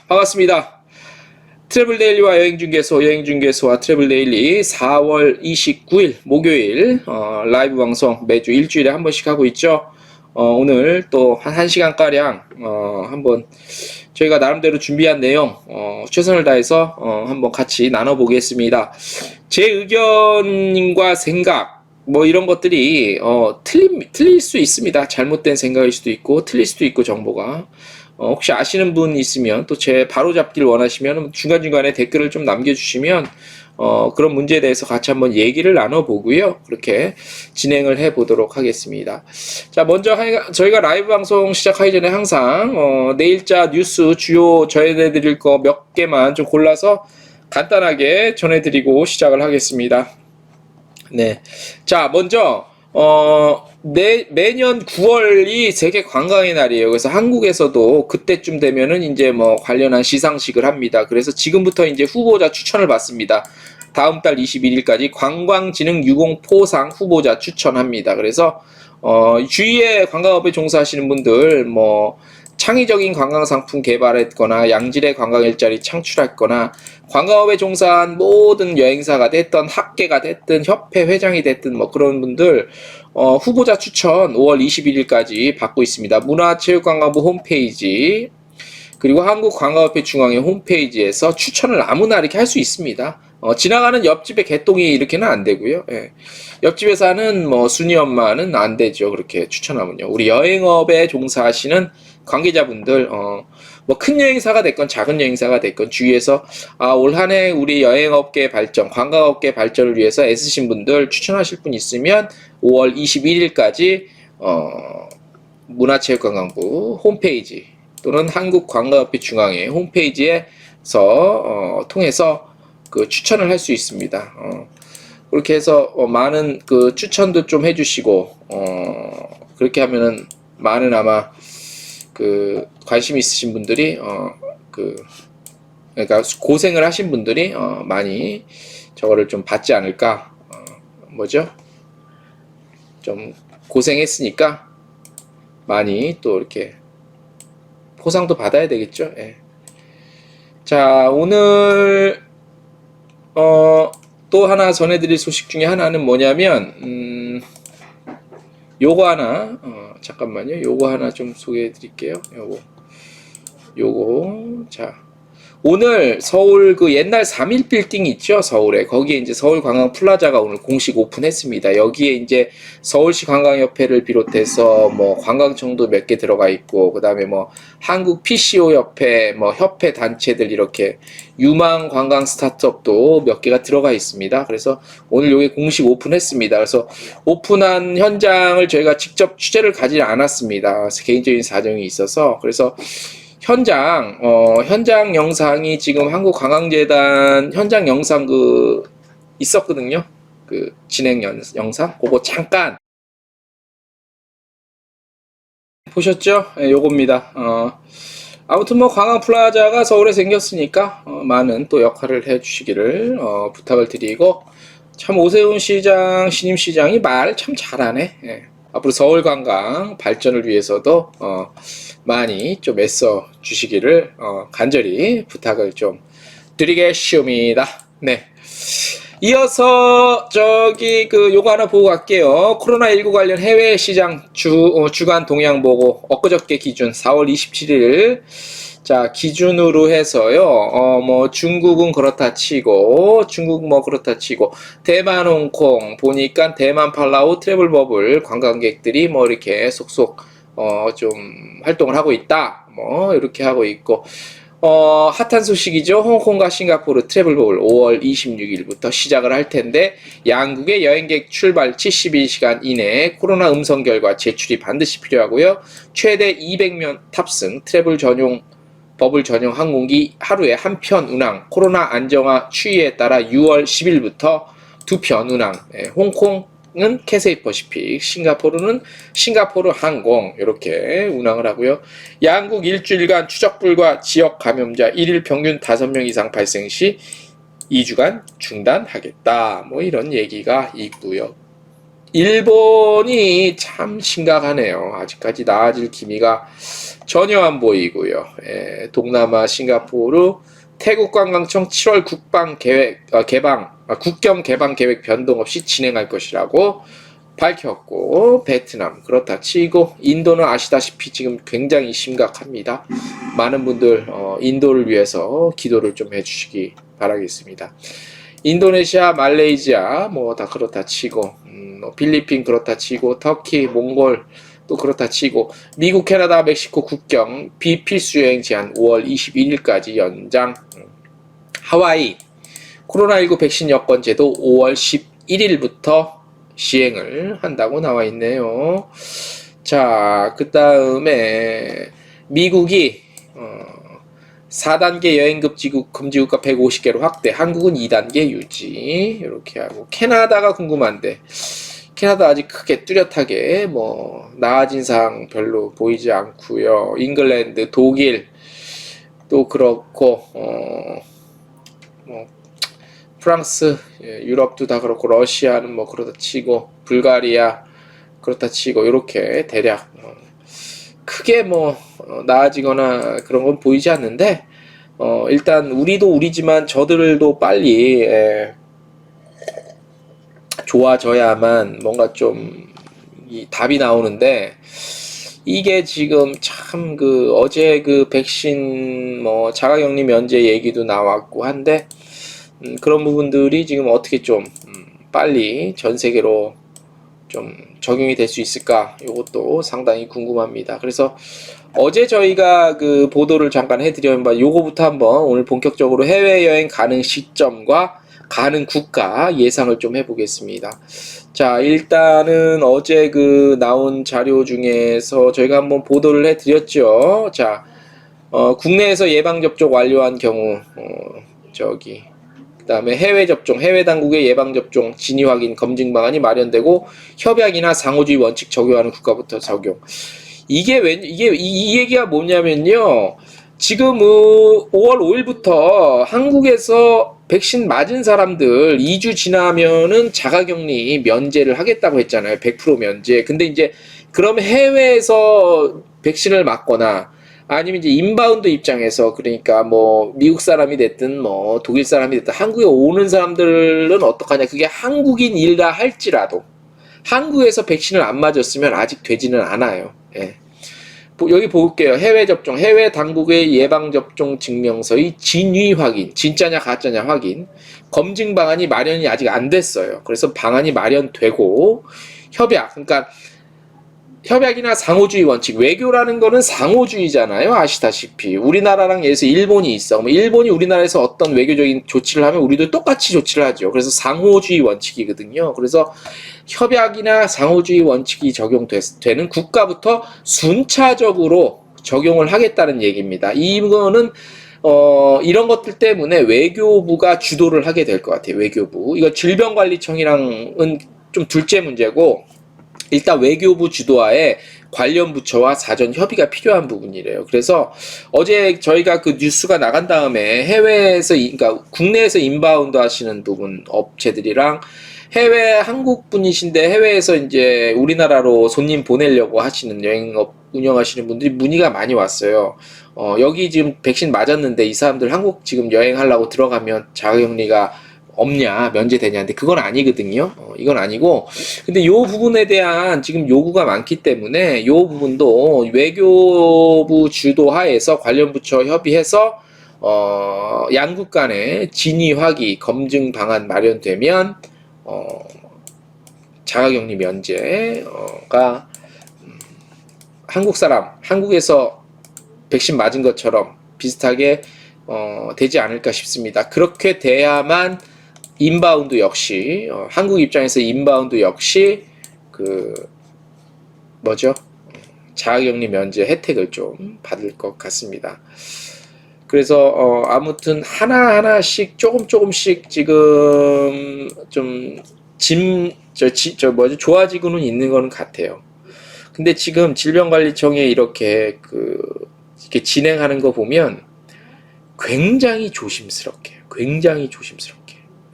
반갑습니다. 트래블데일리와 여행중개소와 트래블데일리 4월 29일 목요일 라이브 방송 매주 일주일에 한 번씩 하고 있죠. 오늘 또 한 1시간가량 한번 저희가 나름대로 준비한 내용 최선을 다해서 한번 같이 나눠보겠습니다. 제 의견과 생각 뭐 이런 것들이 틀릴 수 있습니다. 잘못된 생각일 수도 있고 틀릴 수도 있고 정보가 혹시 아시는 분 있으면 또 제 바로잡기를 원하시면 중간중간에 댓글을 좀 남겨주시면 그런 문제에 대해서 같이 한번 얘기를 나눠보고요. 그렇게 진행을 해보도록 하겠습니다. 자, 먼저 저희가 라이브 방송 시작하기 전에 항상 내일자 뉴스 주요 전해드릴 거 몇 개만 좀 골라서 간단하게 전해드리고 시작을 하겠습니다. 네. 자, 먼저 매년 9월이 세계 관광의 날이에요. 그래서 한국에서도 그때쯤 되면은 이제 뭐 관련한 시상식을 합니다. 그래서 지금부터 이제 후보자 추천을 받습니다. 다음 달 21일까지 관광진흥 유공포상 후보자 추천합니다. 그래서 주위에 관광업에 종사하시는 분들 뭐 창의적인 관광상품 개발했거나 양질의 관광 일자리 창출했거나 관광업에 종사한 모든 여행사가 됐든 학계가 됐든 협회 회장이 됐든 뭐 그런 분들 후보자 추천 5월 21일까지 받고 있습니다. 문화체육관광부 홈페이지 그리고 한국관광협회 중앙회 홈페이지에서 추천을 아무나 이렇게 할 수 있습니다. 지나가는 옆집의 개똥이 이렇게는 안 되고요. 예. 옆집에 사는 뭐 순이 엄마는 안 되죠. 그렇게 추천하면요. 우리 여행업에 종사하시는 관계자분들 뭐 큰 여행사가 됐건 작은 여행사가 됐건 주위에서 올 한 해 우리 여행업계 발전, 관광업계 발전을 위해서 애쓰신 분들 추천하실 분 있으면 5월 21일까지 문화체육관광부 홈페이지 또는 한국관광협회 중앙회 홈페이지에서 통해서 그 추천을 할 수 있습니다. 그렇게 해서 많은 그 추천도 좀 해주시고 그렇게 하면은 많은 아마 그 관심 있으신 분들이 그러니까 고생을 하신 분들이 많이 저거를 좀 받지 않을까. 뭐죠? 좀 고생했으니까 많이 또 이렇게 포상도 받아야 되겠죠. 예. 자, 오늘 또 하나 전해드릴 소식 중에 하나는 뭐냐면 요거 하나 잠깐만요. 요거 하나 좀 소개해 드릴게요. 요거 자, 오늘 서울 그 옛날 3일 빌딩 있죠? 서울에. 거기에 이제 서울 관광 플라자가 오늘 공식 오픈했습니다. 여기에 이제 서울시 관광협회를 비롯해서 뭐 관광청도 몇 개 들어가 있고, 그 다음에 뭐 한국 PCO 협회, 뭐 협회 단체들 이렇게 유망 관광 스타트업도 몇 개가 들어가 있습니다. 그래서 오늘 여기 공식 오픈했습니다. 그래서 오픈한 현장을 저희가 직접 취재를 가지 않았습니다. 개인적인 사정이 있어서. 그래서 현장 영상이 지금 한국관광재단 현장 영상 있었거든요. 그 진행 영상. 그거 잠깐 보셨죠? 네, 요겁니다. 아무튼 뭐 관광 플라자가 서울에 생겼으니까 많은 또 역할을 해주시기를 부탁을 드리고, 참 오세훈 시장, 신임 시장이 말 참 잘하네. 예. 앞으로 서울 관광 발전을 위해서도 많이 좀 애써 주시기를 간절히 부탁을 좀 드리겠습니다. 네. 이어서 요거 하나 보고 갈게요. 코로나19 관련 해외 시장 주간 동향 보고 엊그저께 기준 4월 27일 자 기준으로 해서요. 뭐 중국은 그렇다 치고 대만, 홍콩 보니까 대만, 팔라우 트래블 버블 관광객들이 뭐 이렇게 속속 좀 활동을 하고 있다. 뭐 이렇게 하고 있고, 핫한 소식이죠. 홍콩과 싱가포르 트래블 버블 5월 26일부터 시작을 할 텐데, 양국의 여행객 출발 72시간 이내에 코로나 음성 결과 제출이 반드시 필요하고요. 최대 200명 탑승 버블 전용 항공기 하루에 한 편 운항, 코로나 안정화 추이에 따라 6월 10일부터 2편 운항, 홍콩은 캐세이 퍼시픽, 싱가포르는 싱가포르 항공 이렇게 운항을 하고요. 양국 일주일간 추적 불가 지역 감염자 1일 평균 5명 이상 발생 시 2주간 중단하겠다. 뭐 이런 얘기가 있고요. 일본이 참 심각하네요. 아직까지 나아질 기미가 전혀 안 보이고요. 예, 동남아 싱가포르 태국관광청 7월 국경 개방 계획 변동 없이 진행할 것이라고 밝혔고, 베트남 그렇다 치고 인도는 아시다시피 지금 굉장히 심각합니다. 많은 분들 인도를 위해서 기도를 좀 해주시기 바라겠습니다. 인도네시아, 말레이시아 뭐 다 그렇다 치고, 필리핀 그렇다 치고, 터키, 몽골 또 그렇다 치고, 미국, 캐나다, 멕시코 국경 비필수 여행 제한 5월 21일까지 연장. 하와이 코로나19 백신 여권 제도 5월 11일부터 시행을 한다고 나와 있네요. 자, 그 다음에 미국이 4단계 여행 금지국가 150개로 확대, 한국은 2단계 유지, 이렇게 하고, 캐나다가 궁금한데, 캐나다 아직 크게 뚜렷하게 뭐 나아진 사항 별로 보이지 않고요. 잉글랜드, 독일 또 그렇고, 뭐 프랑스, 유럽도 다 그렇고, 러시아는 뭐 그렇다 치고, 불가리아 그렇다 치고, 이렇게 대략 크게 뭐 나아지거나 그런 건 보이지 않는데, 일단 우리도 우리지만 저들도 빨리 좋아져야만 뭔가 좀 답이 나오는데, 이게 지금 참 어제 백신 뭐 자가격리 면제 얘기도 나왔고 한데, 그런 부분들이 지금 어떻게 좀 빨리 전 세계로 좀 적용이 될 수 있을까, 이것도 상당히 궁금합니다. 그래서 어제 저희가 보도를 잠깐 해드렸는 바, 요거부터 한번 오늘 본격적으로 해외여행 가능 시점과 가능 국가 예상을 좀 해보겠습니다. 자, 일단은 어제 나온 자료 중에서 저희가 한번 보도를 해드렸죠. 자, 국내에서 예방접종 완료한 경우, 그 다음에 해외 접종, 해외 당국의 예방 접종 진위 확인 검증 방안이 마련되고, 협약이나 상호주의 원칙 적용하는 국가부터 적용. 이 얘기가 뭐냐면요. 지금 5월 5일부터 한국에서 백신 맞은 사람들 2주 지나면은 자가격리 면제를 하겠다고 했잖아요. 100% 면제. 근데 이제 그럼 해외에서 백신을 맞거나, 아니면 이제 인바운드 입장에서, 그러니까 뭐 미국 사람이 됐든 뭐 독일 사람이 됐든 한국에 오는 사람들은 어떡하냐. 그게 한국인이라 할지라도 한국에서 백신을 안 맞았으면 아직 되지는 않아요. 예. 여기 볼게요. 해외 접종, 해외 당국의 예방 접종 증명서의 진위 확인, 진짜냐 가짜냐 확인, 검증 방안이 마련이 아직 안 됐어요. 그래서 방안이 마련되고, 협약, 그러니까 협약이나 상호주의 원칙, 외교라는 거는 상호주의잖아요. 아시다시피 우리나라랑 예를 들어서 일본이 있어. 일본이 우리나라에서 어떤 외교적인 조치를 하면 우리도 똑같이 조치를 하죠. 그래서 상호주의 원칙이거든요. 그래서 협약이나 상호주의 원칙이 적용되는 국가부터 순차적으로 적용을 하겠다는 얘기입니다. 이거는 이런 것들 때문에 외교부가 주도를 하게 될 것 같아요. 외교부. 이거 질병관리청이랑은 좀 둘째 문제고, 일단 외교부 주도하에 관련 부처와 사전 협의가 필요한 부분이래요. 그래서 어제 저희가 뉴스가 나간 다음에 해외에서, 그러니까 국내에서 인바운드 하시는 부분 업체들이랑 해외 한국 분이신데 해외에서 이제 우리나라로 손님 보내려고 하시는 여행업 운영하시는 분들이 문의가 많이 왔어요. 여기 지금 백신 맞았는데 이 사람들 한국 지금 여행하려고 들어가면 자가격리가 없냐, 면제되냐. 근데 그건 아니거든요. 이건 아니고, 근데 요 부분에 대한 지금 요구가 많기 때문에 요 부분도 외교부 주도하에서 관련 부처 협의해서 양국 간의 진위 확인 검증 방안 마련되면 자가격리 면제가 한국 사람, 한국에서 백신 맞은 것처럼 비슷하게 되지 않을까 싶습니다. 그렇게 돼야만 인바운드 역시, 한국 입장에서 인바운드 역시 자가격리 면제 혜택을 좀 받을 것 같습니다. 그래서 아무튼 하나하나씩 조금씩 지금 좀 좋아지고는 있는 거는 같아요. 근데 지금 질병관리청에 이렇게 진행하는 거 보면 굉장히 조심스럽게.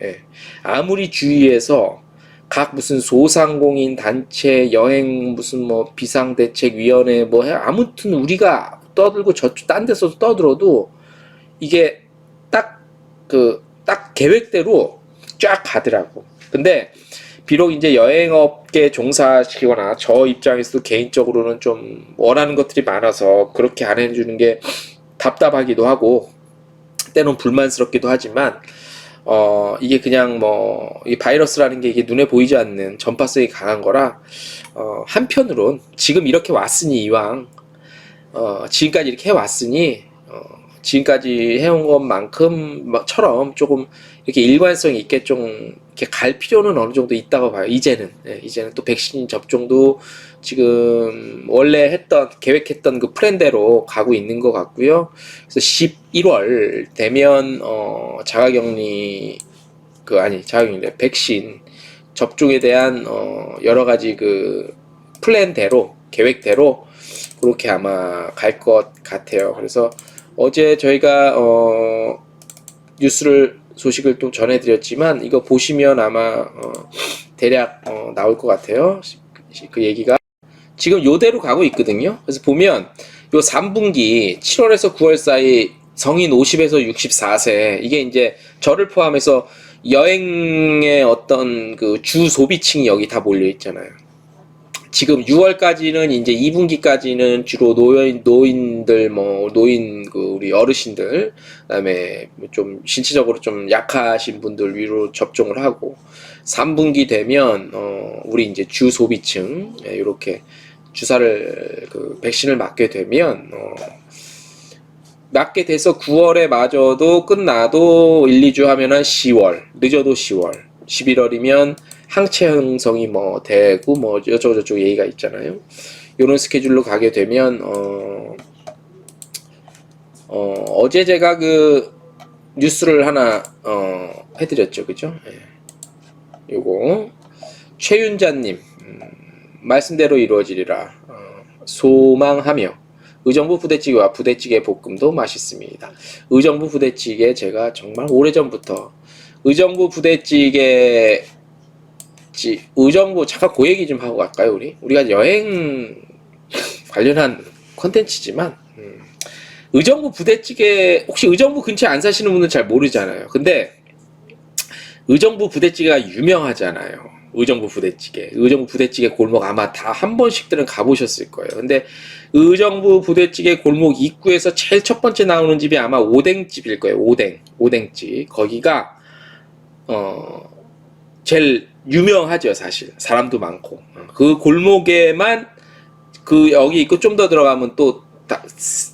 예. 아무리 주위에서 각 무슨 소상공인 단체 여행 무슨 뭐 비상대책위원회 뭐 아무튼 우리가 떠들고 저쪽 딴 데서 떠들어도 이게 딱 계획대로 쫙 가더라고. 근데 비록 이제 여행업계 종사시키거나 저 입장에서도 개인적으로는 좀 원하는 것들이 많아서 그렇게 안 해주는 게 답답하기도 하고 때론 불만스럽기도 하지만 이게 그냥 뭐 이 바이러스라는 게 이게 눈에 보이지 않는 전파성이 강한 거라 한편으론 지금 이렇게 왔으니 이왕 지금까지 이렇게 해왔으니 지금까지 해온 것만큼처럼 조금 이렇게 일관성 있게 좀 이렇게 갈 필요는 어느 정도 있다고 봐요. 이제는 또 백신 접종도 지금 원래 계획했던 그 플랜대로 가고 있는 것 같고요. 그래서 11월 되면 백신 접종에 대한 여러 가지 그 플랜대로 계획대로 그렇게 아마 갈 것 같아요. 그래서 어제 저희가 소식을 또 전해드렸지만 이거 보시면 아마 대략 나올 것 같아요. 그 얘기가 지금 요대로 가고 있거든요. 그래서 보면 요 3분기 7월에서 9월 사이 성인 50에서 64세 이게 이제 저를 포함해서 여행의 어떤 그 주 소비층이 여기 다 몰려 있잖아요. 지금 6월까지는 이제 2분기까지는 주로 노인들 노인 그 우리 어르신들 그다음에 좀 신체적으로 좀 약하신 분들 위로 접종을 하고 3분기 되면 우리 이제 주 소비층 이렇게 주사를 그 백신을 맞게 되면 맞게 돼서 9월에 맞아도 끝나도 1, 2주 하면은 10월 늦어도 10월 11월이면 항체 형성이 뭐 되고 뭐 저쪽 얘기가 있잖아요. 이런 스케줄로 가게 되면 어제 제가 그 뉴스를 하나 해드렸죠, 그죠? 예. 요거 최윤자님 말씀대로 이루어지리라 소망하며 의정부 부대찌개와 부대찌개 볶음도 맛있습니다. 의정부 부대찌개 제가 정말 오래전부터 의정부 부대찌개 잠깐 그 얘기 좀 하고 갈까요? 우리가 여행 관련한 컨텐츠지만 의정부 부대찌개 혹시 의정부 근처에 안 사시는 분은 잘 모르잖아요. 근데 의정부 부대찌개가 유명하잖아요. 의정부 부대찌개 골목 아마 다 한 번씩들은 가보셨을 거예요. 근데 의정부 부대찌개 골목 입구에서 제일 첫 번째 나오는 집이 아마 오뎅집일 거예요. 오뎅집. 거기가 제일 유명하죠, 사실. 사람도 많고. 그 골목에만 여기 있고 좀 더 들어가면 또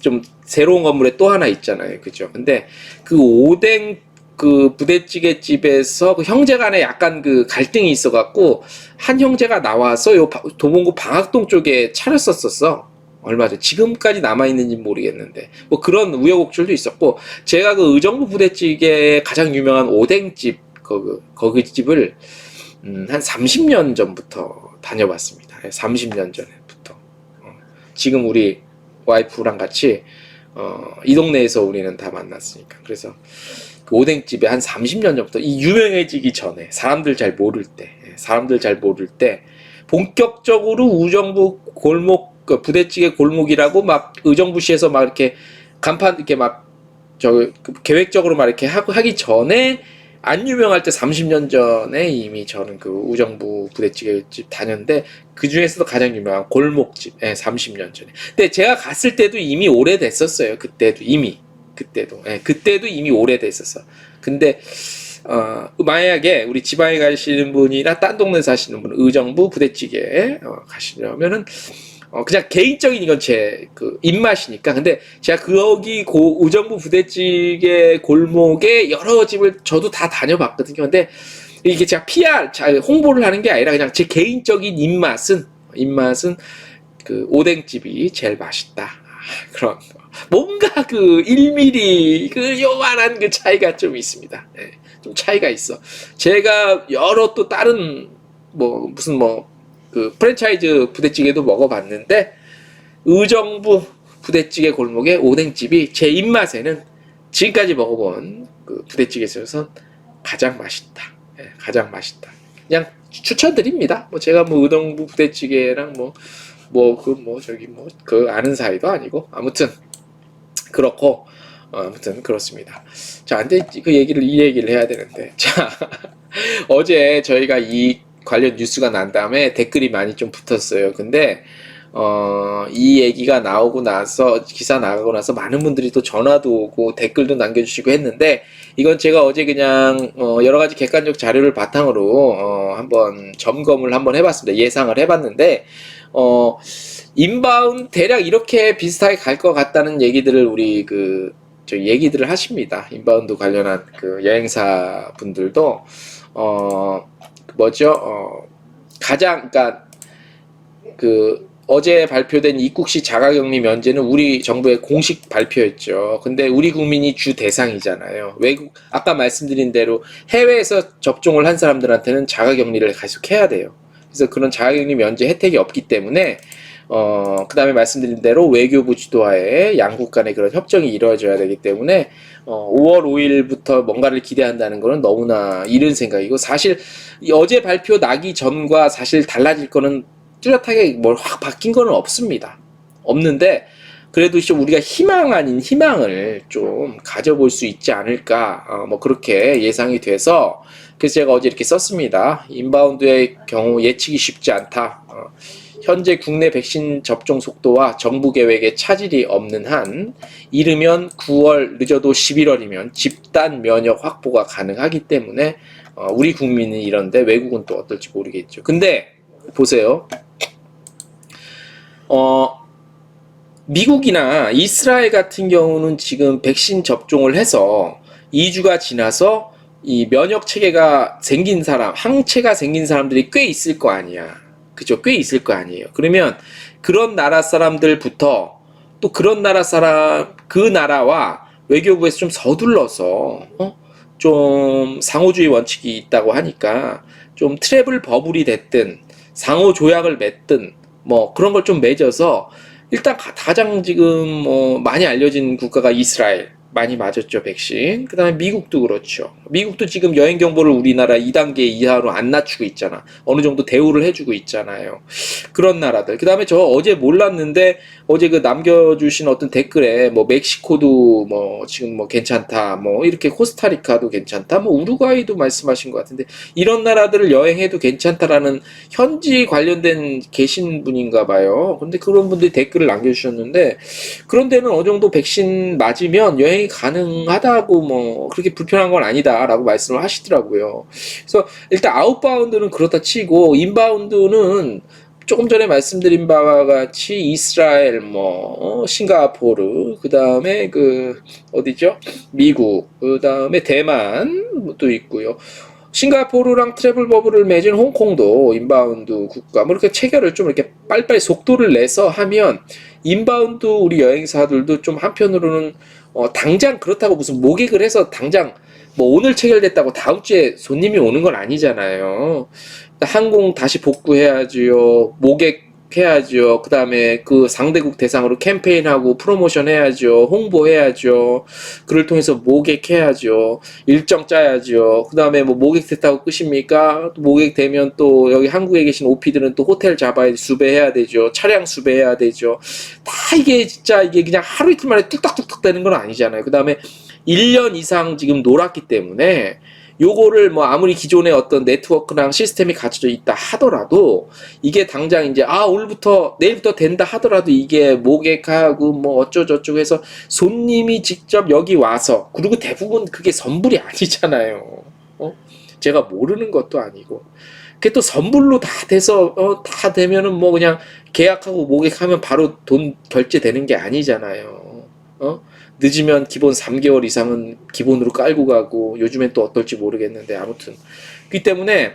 좀 새로운 건물에 또 하나 있잖아요. 그죠? 근데 그 오뎅 그 부대찌개 집에서 그 형제 간에 약간 그 갈등이 있어갖고 한 형제가 나와서 요 도봉구 방학동 쪽에 차렸었어. 얼마 전 지금까지 남아있는지 모르겠는데 뭐 그런 우여곡절도 있었고 제가 그 의정부 부대찌개 가장 유명한 오뎅집 거기 집을 한 30년 전부터 다녀봤습니다. 30년 전부터. 지금 우리 와이프랑 같이 이 동네에서 우리는 다 만났으니까. 그래서 그 오뎅집에 한 30년 전부터 이 유명해지기 전에 사람들 잘 모를 때 본격적으로 의정부 골목 그 부대찌개 골목이라고 막 의정부시에서 막 이렇게 간판 이렇게 막 계획적으로 막 이렇게 하기 전에 안 유명할 때 30년 전에 이미 저는 그 의정부 부대찌개집 다녔는데 그 중에서도 가장 유명한 골목집 30년 전에. 근데 제가 갔을 때도 이미 오래됐었어요. 그때도 이미 오래됐었어. 근데 만약에 우리 지방에 가시는 분이나 딴 동네 사시는 분 의정부 부대찌개 가시려면은 그냥 개인적인 이건 제 그 입맛이니까. 근데 제가 거기 의정부 부대찌개 골목에 여러 집을 저도 다 다녀봤거든요. 근데 이게 제가 홍보를 하는 게 아니라 그냥 제 개인적인 입맛은 그 오뎅집이 제일 맛있다. 그런 뭔가 그 1mm 그 요만한 그 차이가 좀 있습니다. 네, 좀 차이가 있어. 제가 여러 또 다른 그 프랜차이즈 부대찌개도 먹어봤는데 의정부 부대찌개 골목의 오뎅집이 제 입맛에는 지금까지 먹어본 그 부대찌개 중에서 가장 맛있다. 네, 가장 맛있다. 그냥 추천드립니다. 뭐 제가 뭐 의동부 부대찌개랑 그 아는 사이도 아니고 아무튼 그렇고 아무튼 그렇습니다. 자, 근데 이 얘기를 해야 되는데 자 어제 저희가 이 관련 뉴스가 난 다음에 댓글이 많이 좀 붙었어요. 근데 이 얘기가 나오고 나서 기사 나가고 나서 많은 분들이 또 전화도 오고 댓글도 남겨주시고 했는데 이건 제가 어제 그냥 여러 가지 객관적 자료를 바탕으로 한번 점검을 한번 해봤습니다. 예상을 해봤는데 인바운드 대략 이렇게 비슷하게 갈 것 같다는 얘기들을 우리 얘기들을 하십니다. 인바운드 관련한 그 여행사 분들도 그러니까 어제 발표된 입국시 자가격리 면제는 우리 정부의 공식 발표였죠. 근데 우리 국민이 주 대상이잖아요. 아까 말씀드린 대로 해외에서 접종을 한 사람들한테는 자가격리를 계속 해야 돼요. 그래서 그런 자가격리 면제 혜택이 없기 때문에 그 다음에 말씀드린 대로 외교부 주도하에 양국 간의 그런 협정이 이루어져야 되기 때문에 5월 5일부터 뭔가를 기대한다는 것은 너무나 이른 생각이고, 사실 어제 발표 나기 전과 사실 달라질 거는 뚜렷하게 뭘 확 바뀐 거는 없습니다. 없는데 그래도 좀 우리가 희망 아닌 희망을 좀 가져볼 수 있지 않을까, 그렇게 예상이 돼서 그래서 제가 어제 이렇게 썼습니다. 인바운드의 경우 예측이 쉽지 않다. 현재 국내 백신 접종 속도와 정부 계획에 차질이 없는 한 이르면 9월 늦어도 11월이면 집단 면역 확보가 가능하기 때문에 우리 국민은 이런데 외국은 또 어떨지 모르겠죠. 근데 보세요. 미국이나 이스라엘 같은 경우는 지금 백신 접종을 해서 2주가 지나서 이 면역 체계가 생긴 사람, 항체가 생긴 사람들이 꽤 있을 거 아니야. 그죠? 꽤 있을 거 아니에요. 그러면 그런 나라 사람들부터 또 그런 나라 사람, 그 나라와 외교부에서 좀 서둘러서 좀 상호주의 원칙이 있다고 하니까 좀 트래블 버블이 됐든 상호 조약을 맺든 그런 걸 좀 맺어서 일단 가장 지금 많이 알려진 국가가 이스라엘 많이 맞았죠, 백신. 그 다음에 미국도 그렇죠. 미국도 지금 여행 경보를 우리나라 2단계 이하로 안 낮추고 있잖아. 어느 정도 대우를 해주고 있잖아요. 그런 나라들. 그 다음에 저 어제 몰랐는데 어제 그 남겨주신 어떤 댓글에 멕시코도 지금 괜찮다. 이렇게 코스타리카도 괜찮다. 우루과이도 말씀하신 것 같은데 이런 나라들을 여행해도 괜찮다라는 현지 관련된 계신 분인가 봐요. 근데 그런 분들이 댓글을 남겨주셨는데 그런 데는 어느 정도 백신 맞으면 여행이 가능하다고 그렇게 불편한 건 아니다라고 말씀을 하시더라고요. 그래서 일단 아웃바운드는 그렇다 치고 인바운드는 조금 전에 말씀드린 바와 같이 이스라엘, 싱가포르, 그 다음에 어디죠? 미국, 그 다음에 대만도 있고요. 싱가포르랑 트래블 버블을 맺은 홍콩도 인바운드 국가, 이렇게 체결을 좀 이렇게 빨리빨리 속도를 내서 하면 인바운드 우리 여행사들도 좀 한편으로는 당장 그렇다고 무슨 모객을 해서 당장 오늘 체결됐다고 다음 주에 손님이 오는 건 아니잖아요. 항공 다시 복구해야지요. 모객해야죠. 그 다음에 그 상대국 대상으로 캠페인하고 프로모션 해야죠. 홍보해야죠. 그를 통해서 모객해야죠. 일정 짜야죠. 그 다음에 모객됐다고 끝입니까? 모객되면 또 여기 한국에 계신 OP들은 또 호텔 잡아야 수배해야 되죠. 차량 수배해야 되죠. 다 이게 진짜 이게 그냥 하루 이틀 만에 뚝딱뚝딱 되는 건 아니잖아요. 그 다음에 1년 이상 지금 놀았기 때문에 요거를 아무리 기존의 어떤 네트워크랑 시스템이 갖춰져 있다 하더라도 이게 당장 이제 오늘부터 내일부터 된다 하더라도 이게 모객하고 어쩌저쩌고 해서 손님이 직접 여기 와서, 그리고 대부분 그게 선불이 아니잖아요. 제가 모르는 것도 아니고 그게 또 선불로 다 돼서 다 되면은 그냥 계약하고 모객하면 바로 돈 결제되는 게 아니잖아요. 늦으면 기본 3개월 이상은 기본으로 깔고 가고, 요즘엔 또 어떨지 모르겠는데 아무튼 그렇기 때문에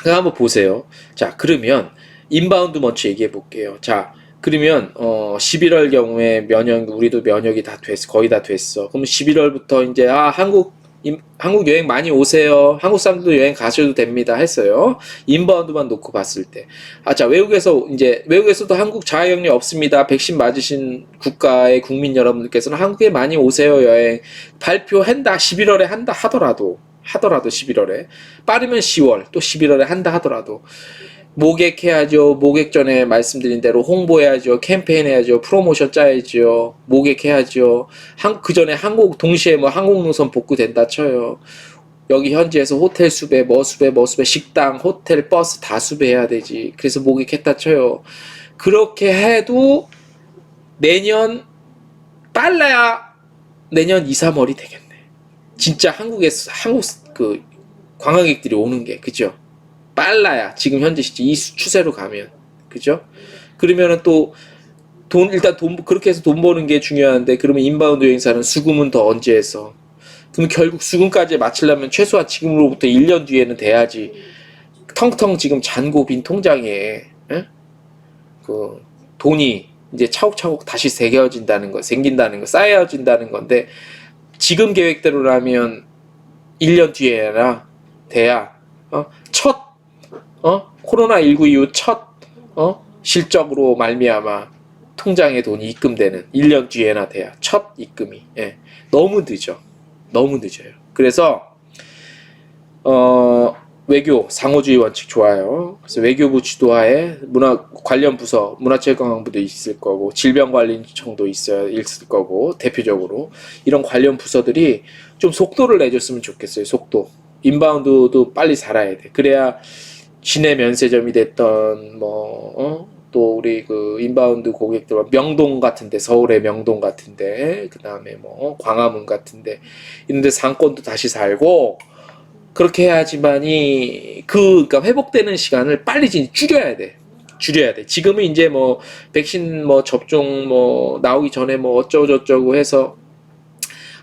한번 보세요. 자, 그러면 인바운드 먼저 얘기해 볼게요. 자, 그러면 11월 경우에 우리도 면역이 다 됐어, 거의 다 됐어. 그럼 11월부터 이제 한국 여행 많이 오세요. 한국 사람들도 여행 가셔도 됩니다. 했어요. 인바운드만 놓고 봤을 때. 자, 외국에서도 한국 자가격리 없습니다. 백신 맞으신 국가의 국민 여러분들께서는 한국에 많이 오세요. 여행 발표한다. 11월에 한다 하더라도 하더라도 11월에 빠르면 10월 또 11월에 한다 하더라도 모객해야죠. 모객 전에 말씀드린 대로 홍보해야죠. 캠페인 해야죠. 프로모션 짜야죠. 모객해야죠. 그 전에 한국 동시에 뭐 항공노선 복구된다 쳐요. 여기 현지에서 호텔 수배, 뭐 수배, 뭐 수배, 식당, 호텔, 버스 다 수배해야 되지. 그래서 모객했다 쳐요. 그렇게 해도 내년 빨라야 내년 2, 3월이 되겠네. 진짜 한국에서 한국 그 관광객들이 오는 게 그죠? 빨라야 지금 현재 시점 이 추세로 가면 그죠? 그러면은 또 일단 그렇게 해서 돈 버는 게 중요한데 그러면 인바운드 여행사는 수금은 더 언제 해서 그럼 결국 수금까지 마치려면 최소한 지금으로부터 1년 뒤에는 돼야지. 텅텅 지금 잔고 빈 통장에 그 돈이 이제 차곡차곡 다시 생긴다는 거 쌓여진다는 건데 지금 계획대로라면 1년 뒤에나 돼야 코로나19 이후 첫 실적으로 말미암아 통장에 돈이 입금되는 1년 뒤에나 돼야 첫 입금이 너무 늦어요. 그래서 외교 상호주의 원칙 좋아요. 그래서 외교부 주도하에 관련 부서 문화체육관광부도 있을 거고 질병관리청도 있을 거고 대표적으로 이런 관련 부서들이 좀 속도를 내줬으면 좋겠어요. 속도. 인바운드도 빨리 살아야 돼. 그래야 시내 면세점이 됐던 또 우리 그 인바운드 고객들 명동 같은데 서울의 명동 같은데 그 다음에 광화문 같은데 이런데 상권도 다시 살고 그렇게 해야지만이 그러니까 회복되는 시간을 빨리 줄여야 돼. 지금은 이제 백신 접종 나오기 전에 어쩌고저쩌고 해서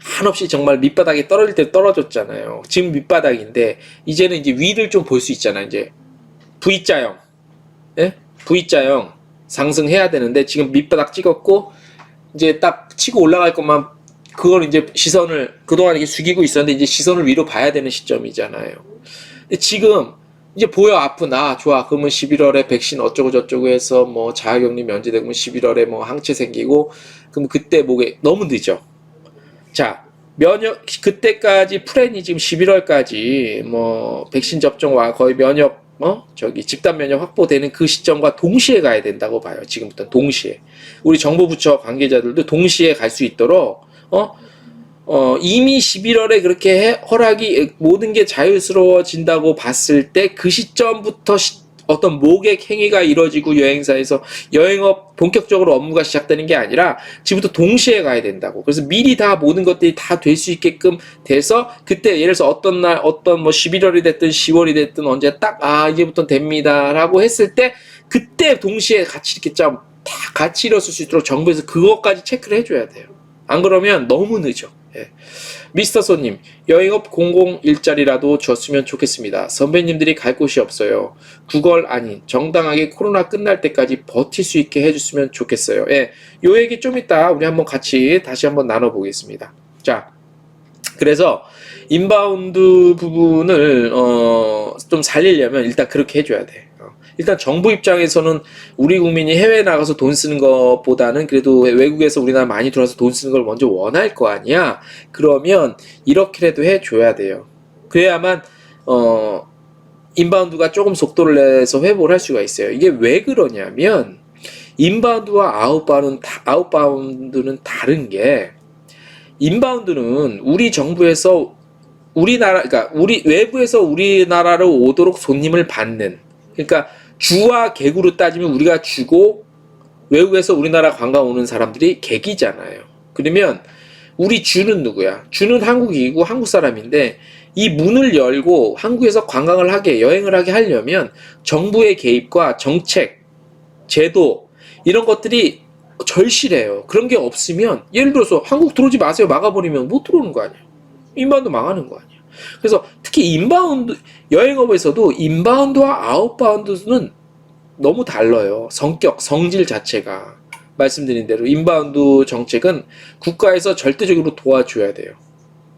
한없이 정말 밑바닥에 떨어질 때 떨어졌잖아요. 지금 밑바닥인데 이제는 이제 위를 좀 볼 수 있잖아. 이제 V자형, V자형 상승해야 되는데 지금 밑바닥 찍었고 이제 딱 치고 올라갈 것만 그걸 이제 시선을 그동안 이렇게 숙이고 있었는데 이제 시선을 위로 봐야 되는 시점이잖아요. 근데 지금 이제 보여 앞은 좋아. 그러면 11월에 백신 어쩌고 저쩌고 해서 자가격리 면제되고 11월에 항체 생기고 그럼 그때 너무 늦어. 자, 그때까지 플랜이 지금 11월까지 백신 접종과 거의 면역 집단 면역 확보되는 그 시점과 동시에 가야 된다고 봐요. 지금부터 동시에. 우리 정부부처 관계자들도 동시에 갈 수 있도록 이미 11월에 그렇게 허락이 모든 게 자유스러워진다고 봤을 때 그 시점부터 어떤 모객 행위가 이루어지고 여행사에서 여행업 본격적으로 업무가 시작되는 게 아니라 지금부터 동시에 가야 된다고. 그래서 미리 다 모든 것들이 다 될 수 있게끔 돼서 그때 예를 들어서 어떤 날 11월이 됐든 10월이 됐든 언제 딱 이제부터 됩니다라고 했을 때 그때 동시에 같이 이렇게 다 같이 이뤘을 수 있도록 정부에서 그것까지 체크를 해줘야 돼요. 안 그러면 너무 늦어. 미스터 손님, 여행업 공공 일자리라도 줬으면 좋겠습니다. 선배님들이 갈 곳이 없어요. 구걸 아닌 정당하게 코로나 끝날 때까지 버틸 수 있게 해줬으면 좋겠어요. 요 얘기 좀 이따 우리 한번 같이 다시 한번 나눠보겠습니다. 자, 그래서 인바운드 부분을 좀 살리려면 일단 그렇게 해줘야 돼. 일단 정부 입장에서는 우리 국민이 해외에 나가서 돈 쓰는 것보다는 그래도 외국에서 우리나라 많이 들어와서 돈 쓰는 걸 먼저 원할 거 아니야. 그러면 이렇게라도 해줘야 돼요. 그래야만 인바운드가 조금 속도를 내서 회복을 할 수가 있어요. 이게 왜 그러냐면 인바운드와 아웃바운드는 다른 게 인바운드는 우리 정부에서 그러니까 우리 외부에서 우리나라로 오도록 손님을 받는 그러니까 주와 객으로 따지면 우리가 주고 외국에서 우리나라 관광 오는 사람들이 객이잖아요. 그러면 우리 주는 누구야? 주는 한국이고 한국 사람인데 이 문을 열고 한국에서 관광을 하게 여행을 하게 하려면 정부의 개입과 정책, 제도 이런 것들이 절실해요. 그런 게 없으면 예를 들어서 한국 들어오지 마세요 막아버리면 못 들어오는 거 아니야. 인바운드 망하는 거 아니야. 그래서 특히 인바운드 여행업에서도 인바운드와 아웃바운드는 너무 달라요. 성질 자체가 말씀드린 대로 인바운드 정책은 국가에서 절대적으로 도와줘야 돼요.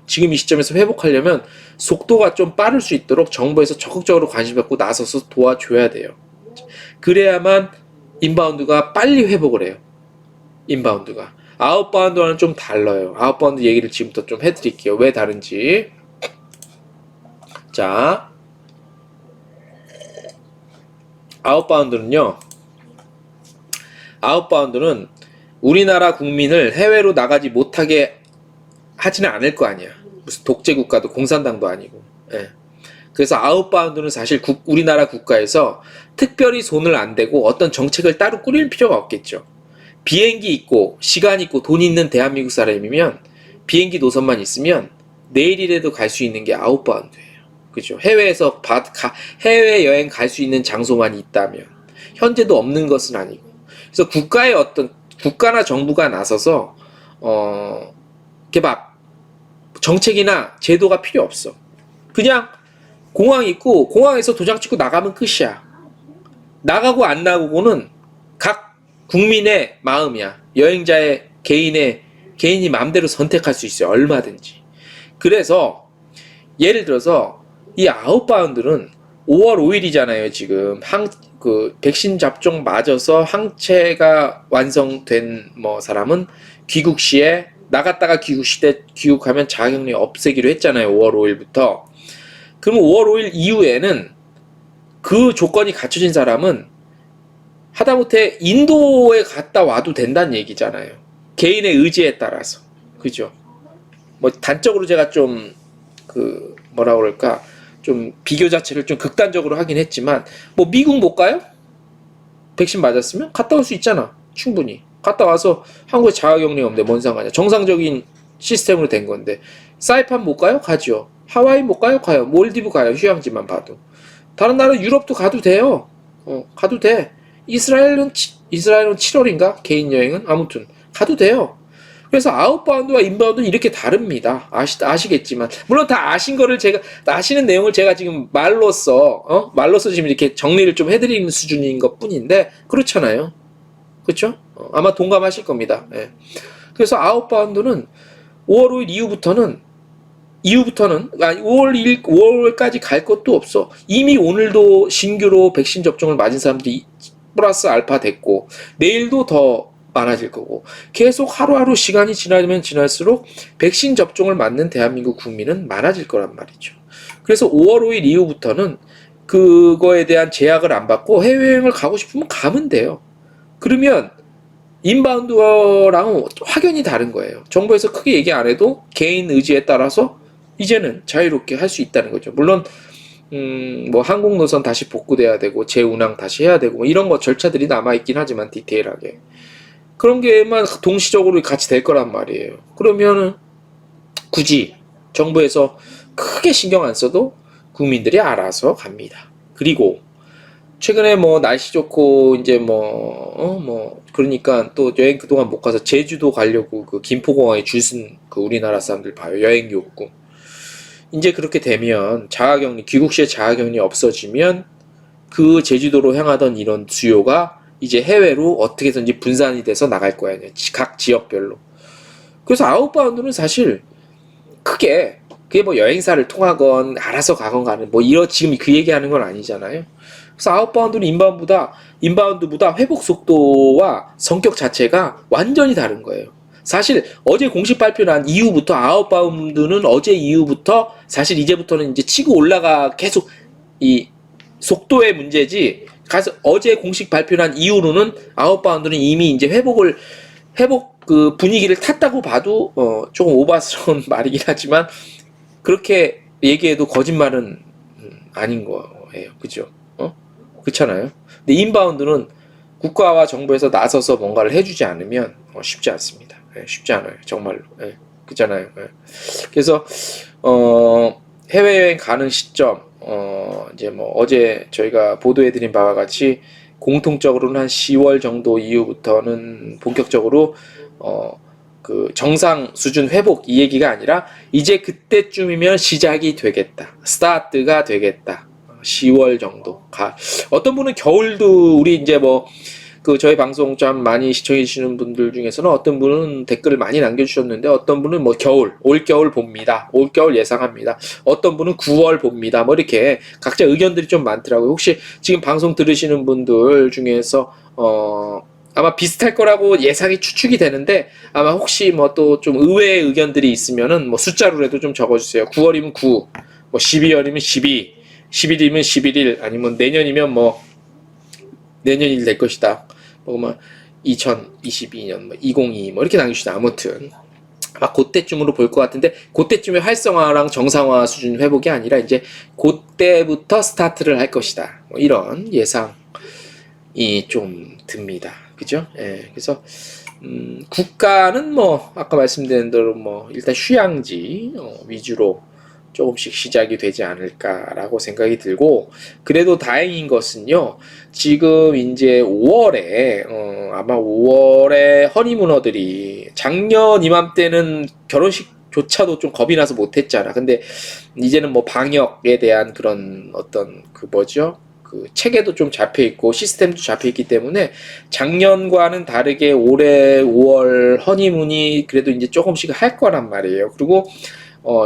지금 이 시점에서 회복하려면 속도가 좀 빠를 수 있도록 정부에서 적극적으로 관심 갖고 나서서 도와줘야 돼요. 그래야만 인바운드가 빨리 회복을 해요. 인바운드가 아웃바운드와는 좀 달라요. 아웃바운드 얘기를 지금부터 좀 해드릴게요. 왜 다른지. 자, 아웃바운드는요. 아웃바운드는 우리나라 국민을 해외로 나가지 못하게 하지는 않을 거 아니야. 무슨 독재 국가도 공산당도 아니고. 예. 그래서 아웃바운드는 사실 우리나라 국가에서 특별히 손을 안 대고 어떤 정책을 따로 꾸릴 필요가 없겠죠. 비행기 있고 시간 있고 돈 있는 대한민국 사람이면 비행기 노선만 있으면 내일이라도 갈 수 있는 게 아웃바운드예요. 그죠? 해외여행 갈 수 있는 장소만 있다면 현재도 없는 것은 아니고. 그래서 국가나 정부가 나서서 이렇게 막 정책이나 제도가 필요 없어. 그냥 공항 있고 공항에서 도장 찍고 나가면 끝이야. 나가고 안 나가고는 각 국민의 마음이야. 여행자의 개인이 마음대로 선택할 수 있어요. 얼마든지. 그래서 예를 들어서 이 아웃바운드는 5월 5일이잖아요. 지금 백신 접종 맞아서 항체가 완성된 사람은 귀국 시에 나갔다가 귀국하면 자가격리 없애기로 했잖아요. 5월 5일부터. 그러면 5월 5일 이후에는 그 조건이 갖춰진 사람은 하다못해 인도에 갔다 와도 된다는 얘기잖아요. 개인의 의지에 따라서. 그죠? 단적으로 제가 좀 뭐라 그럴까? 좀 비교 자체를 좀 극단적으로 하긴 했지만 미국 못 가요? 백신 맞았으면 갔다 올 수 있잖아. 충분히. 갔다 와서 한국에 자가격리 없는데 뭔 상관이야. 정상적인 시스템으로 된 건데. 사이판 못 가요? 가죠. 하와이 못 가요? 가요. 몰디브 가요. 휴양지만 봐도. 다른 나라 유럽도 가도 돼요. 가도 돼. 이스라엘은 7월인가? 개인 여행은? 아무튼 가도 돼요. 그래서 아웃바운드와 인바운드는 이렇게 다릅니다. 아시겠지만. 물론 다 아시는 내용을 제가 지금 말로써 지금 이렇게 정리를 좀 해드리는 수준인 것 뿐인데, 그렇잖아요. 그렇죠? 아마 동감하실 겁니다. 예. 그래서 아웃바운드는 5월 5일 이후부터는 5월까지 갈 것도 없어. 이미 오늘도 신규로 백신 접종을 맞은 사람들이 플러스 알파 됐고, 내일도 더 많아질 거고, 계속 하루하루 시간이 지나면 지날수록 백신 접종을 맞는 대한민국 국민은 많아질 거란 말이죠. 그래서 5월 5일 이후부터는 그거에 대한 제약을 안 받고 해외여행을 가고 싶으면 가면 돼요. 그러면 인바운드랑은 확연히 다른 거예요. 정부에서 크게 얘기 안 해도 개인 의지에 따라서 이제는 자유롭게 할 수 있다는 거죠. 물론 항공 노선 다시 복구돼야 되고 재운항 다시 해야 되고 이런 거 절차들이 남아있긴 하지만 디테일하게 그런 게만 동시적으로 같이 될 거란 말이에요. 그러면은 굳이 정부에서 크게 신경 안 써도 국민들이 알아서 갑니다. 그리고 최근에 날씨 좋고 이제 그러니까 또 여행 그동안 못 가서 제주도 가려고 그 김포공항에 줄 쓴 그 우리나라 사람들 봐요. 여행 욕구. 이제 그렇게 되면 귀국 시에 자가격리 없어지면 그 제주도로 향하던 이런 수요가 이제 해외로 어떻게든지 분산이 돼서 나갈 거야. 각 지역별로. 그래서 아웃바운드는 사실 크게 그게 여행사를 통하건 알아서 가건 가는 지금 그 얘기하는 건 아니잖아요. 그래서 아웃바운드는 인바운드보다 회복 속도와 성격 자체가 완전히 다른 거예요. 사실 어제 공식 발표 난 이후부터 아웃바운드는 어제 이후부터 사실 이제부터는 이제 치고 올라가 계속 이 속도의 문제지. 어제 공식 발표 난 이후로는 아웃바운드는 이미 이제 회복 그 분위기를 탔다고 봐도 조금 오바스러운 말이긴 하지만 그렇게 얘기해도 거짓말은 아닌 거예요. 그죠? 그렇잖아요. 근데 인바운드는 국가와 정부에서 나서서 뭔가를 해주지 않으면 쉽지 않습니다. 쉽지 않아요. 정말로. 그렇잖아요. 그래서 해외여행 가는 시점 이제 어제 저희가 보도해드린 바와 같이 공통적으로는 한 10월 정도 이후부터는 본격적으로 그 정상 수준 회복 이 얘기가 아니라 이제 그때쯤이면 시작이 되겠다. 스타트가 되겠다. 10월 정도. 어떤 분은 겨울도 우리 이제 저희 방송 참 많이 시청해 주시는 분들 중에서는 어떤 분은 댓글을 많이 남겨주셨는데 어떤 분은 올겨울 봅니다. 올겨울 예상합니다. 어떤 분은 9월 봅니다. 이렇게 각자 의견들이 좀 많더라고요. 혹시 지금 방송 들으시는 분들 중에서 아마 비슷할 거라고 예상이 추측이 되는데 아마 혹시 또 좀 의외의 의견들이 있으면은 숫자로라도 좀 적어주세요. 9월이면 9, 뭐 12월이면 12, 11이면 11일, 아니면 내년이면 뭐 내년일 될 것이다. 뭐 2022년, 뭐 2022, 뭐 이렇게 남깁시다. 아무튼 아마 그때쯤으로 볼 것 같은데, 그때쯤에 활성화랑 정상화 수준 회복이 아니라 이제 그때부터 스타트를 할 것이다. 뭐 이런 예상이 좀 듭니다. 그죠? 예, 그래서 국가는 뭐 아까 말씀드린 대로 뭐 일단 휴양지 위주로 조금씩 시작이 되지 않을까라고 생각이 들고, 그래도 다행인 것은요, 지금 이제 5월에 아마 5월에 허니무너들이 작년 이맘때는 결혼식조차도 좀 겁이 나서 못했잖아. 근데 이제는 뭐 방역에 대한 그런 어떤 그 뭐죠? 그 체계도 좀 잡혀 있고 시스템도 잡혀 있기 때문에 작년과는 다르게 올해 5월 허니문이 그래도 이제 조금씩 할 거란 말이에요. 그리고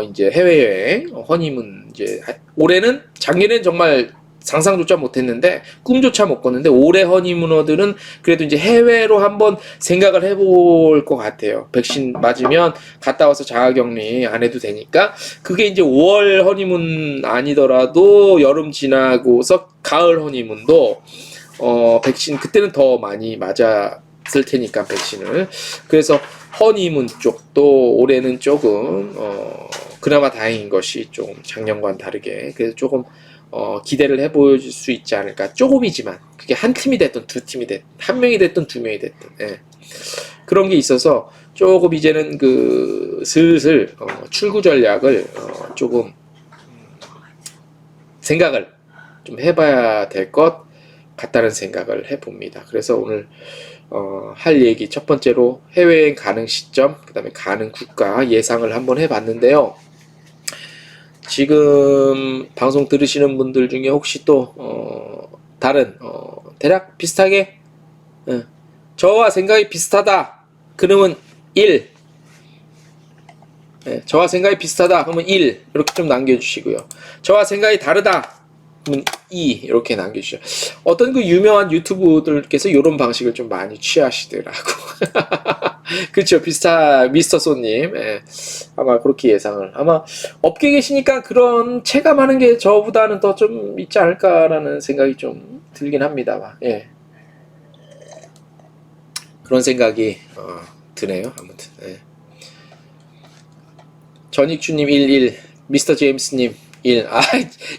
이제 해외여행, 허니문, 이제, 올해는, 작년엔 정말 상상조차 못했는데, 꿈조차 못 꿨는데, 올해 허니문어들은 그래도 이제 해외로 한번 생각을 해볼 것 같아요. 백신 맞으면 갔다 와서 자가격리 안 해도 되니까, 그게 이제 5월 허니문 아니더라도 여름 지나고서 가을 허니문도, 백신, 그때는 더 많이 맞았을 테니까, 백신을. 그래서 허니문 쪽도 올해는 조금 그나마 다행인 것이 좀 작년과는 다르게, 그래서 조금 기대를 해볼 수 있지 않을까. 조금이지만 그게 한 팀이 됐든 두 팀이 됐든 한 명이 됐든 두 명이 됐든, 예. 그런 게 있어서 조금 이제는 그 슬슬 출구 전략을 조금 생각을 좀 해봐야 될 것 같다는 생각을 해봅니다. 그래서 오늘 할 얘기 첫 번째로 해외여행 가능 시점, 그 다음에 가능 국가 예상을 한번 해봤는데요. 지금 방송 들으시는 분들 중에 혹시 또 다른 대략 비슷하게 저와 생각이 비슷하다 그러면 1, 저와 생각이 비슷하다 그러면 1 이렇게 좀 남겨주시고요. 저와 생각이 다르다 그러면 2 이렇게 남겨주시죠. 어떤 그 유명한 유튜브들께서 이런 방식을 좀 많이 취하시더라고. 그렇죠. 미스터 손님. 예. 아마 그렇게 예상을. 아마 업계에 계시니까 그런 체감하는 게 저보다는 더 좀 있지 않을까라는 생각이 좀 들긴 합니다. 예. 그런 생각이 드네요. 아무튼. 예. 전익주님 11, 미스터 제임스님 1.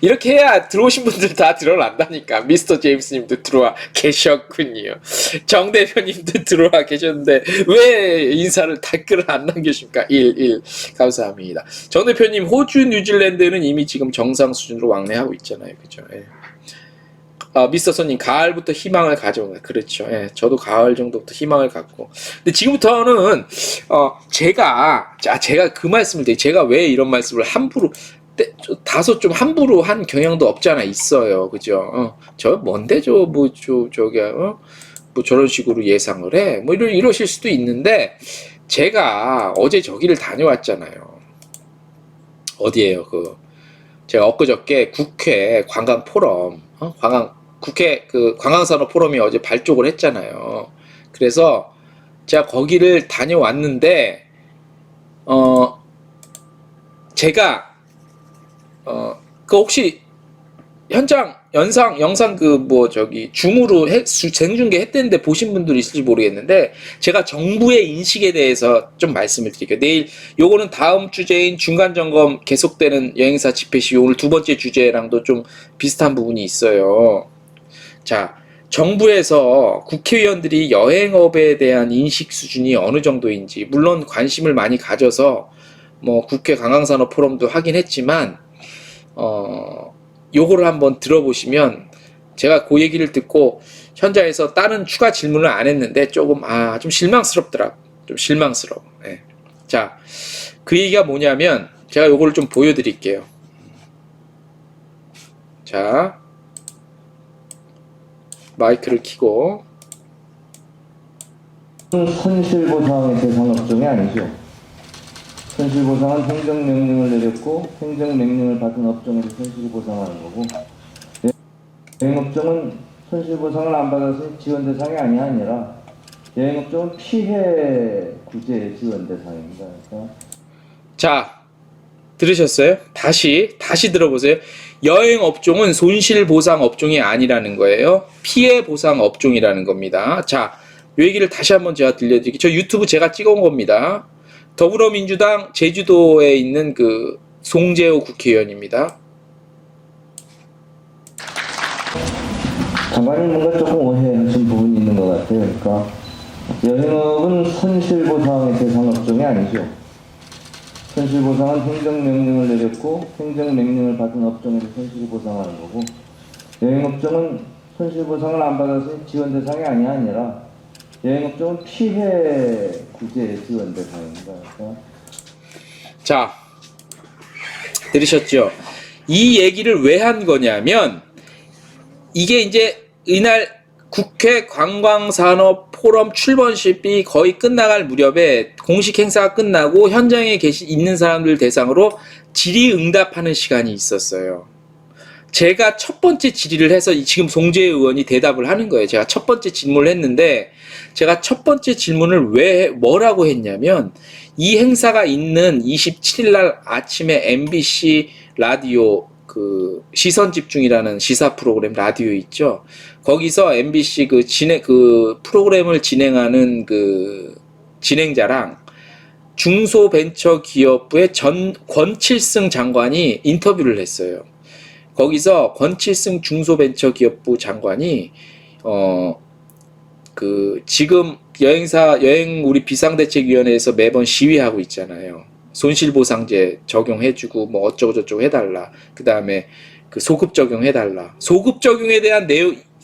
이렇게 해야 들어오신 분들 다 들어난다니까. 미스터 제임스님도 들어와 계셨군요. 정 대표님도 들어와 계셨는데 왜 인사를 댓글을 안 남겨주십니까? 1. 감사합니다. 정 대표님, 호주, 뉴질랜드는 이미 지금 정상 수준으로 왕래하고 있잖아요. 그죠? 예. 미스터 손님, 가을부터 희망을 가져온 거예요. 그렇죠. 예, 저도 가을 정도부터 희망을 갖고. 근데 지금부터는 제가 그 말씀을 드려요. 제가 왜 이런 말씀을 함부로 다소 좀 함부로 한 경향도 없지 않아 있어요. 그죠? 저 뭔데 뭐 저런 식으로 예상을 해. 뭐 이러실 수도 있는데, 제가 어제 저기를 다녀왔잖아요. 어디에요? 제가 엊그저께 국회 관광 포럼, 국회 그 관광산업 포럼이 어제 발족을 했잖아요. 그래서 제가 거기를 다녀왔는데, 제가 그 혹시 현장 영상 줌으로 생중계 했는데 보신 분들 있을지 모르겠는데, 제가 정부의 인식에 대해서 좀 말씀을 드릴게요. 내일 요거는 다음 주제인 중간 점검 계속되는 여행사 집회 시 오늘 두 번째 주제랑도 좀 비슷한 부분이 있어요. 자, 정부에서 국회의원들이 여행업에 대한 인식 수준이 어느 정도인지, 물론 관심을 많이 가져서 뭐 국회 관광산업 포럼도 하긴 했지만, 요거를 한번 들어보시면, 제가 그 얘기를 듣고 현장에서 다른 추가 질문을 안 했는데 조금 좀 실망스럽더라고. 좀 실망스러워. 네. 자, 그 얘기가 뭐냐면 제가 요거를 좀 보여드릴게요. 자, 마이크를 켜고. 손실보상의 대상 업종이 아니죠. 손실보상은 행정명령을 내렸고 행정명령을 받은 업종에서 손실보상하는 거고, 여행업종은 손실보상을 안 받아서 지원 대상이 아니라 여행업종은 피해 구제 지원 대상입니다. 그러니까 자, 들으셨어요? 다시 들어보세요. 여행 업종은 손실 보상 업종이 아니라는 거예요. 피해 보상 업종이라는 겁니다. 자, 이 얘기를 다시 한번 제가 들려드릴게요. 저 유튜브 제가 찍어온 겁니다. 더불어민주당 제주도에 있는 그 송재호 국회의원입니다. 장관님 뭔가 조금 오해하신 부분이 있는 것 같아요. 그러니까 여행업은 손실보상의 대상 업종이 아니죠. 손실보상은 행정명령을 내렸고 행정명령을 받은 업종에서 손실보상하는 거고, 여행업종은 손실보상을 안 받아서 지원 대상이 아니라 여행업종은 피해 구제 지원 대상입니다. 그러니까 자, 들으셨죠? 이 얘기를 왜 한 거냐면, 이게 이제 이날 국회 관광산업 포럼 출범식이 거의 끝나갈 무렵에 공식 행사가 끝나고 현장에 있는 사람들 대상으로 질의응답하는 시간이 있었어요. 제가 첫 번째 질의를 해서 지금 송재희 의원이 대답을 하는 거예요. 제가 첫 번째 질문을 했는데, 제가 첫 번째 질문을 뭐라고 했냐면, 이 행사가 있는 27일 날 아침에 MBC 라디오 그 시선 집중이라는 시사 프로그램 라디오 있죠. 거기서 MBC 그 프로그램을 진행하는 그 진행자랑 중소벤처기업부의 권칠승 장관이 인터뷰를 했어요. 거기서 권칠승 중소벤처기업부 장관이 지금 여행 우리 비상대책위원회에서 매번 시위하고 있잖아요. 손실보상제 적용해주고 뭐 어쩌고 저쩌고 해달라. 그 다음에 그 소급 적용해달라. 소급 적용에 대한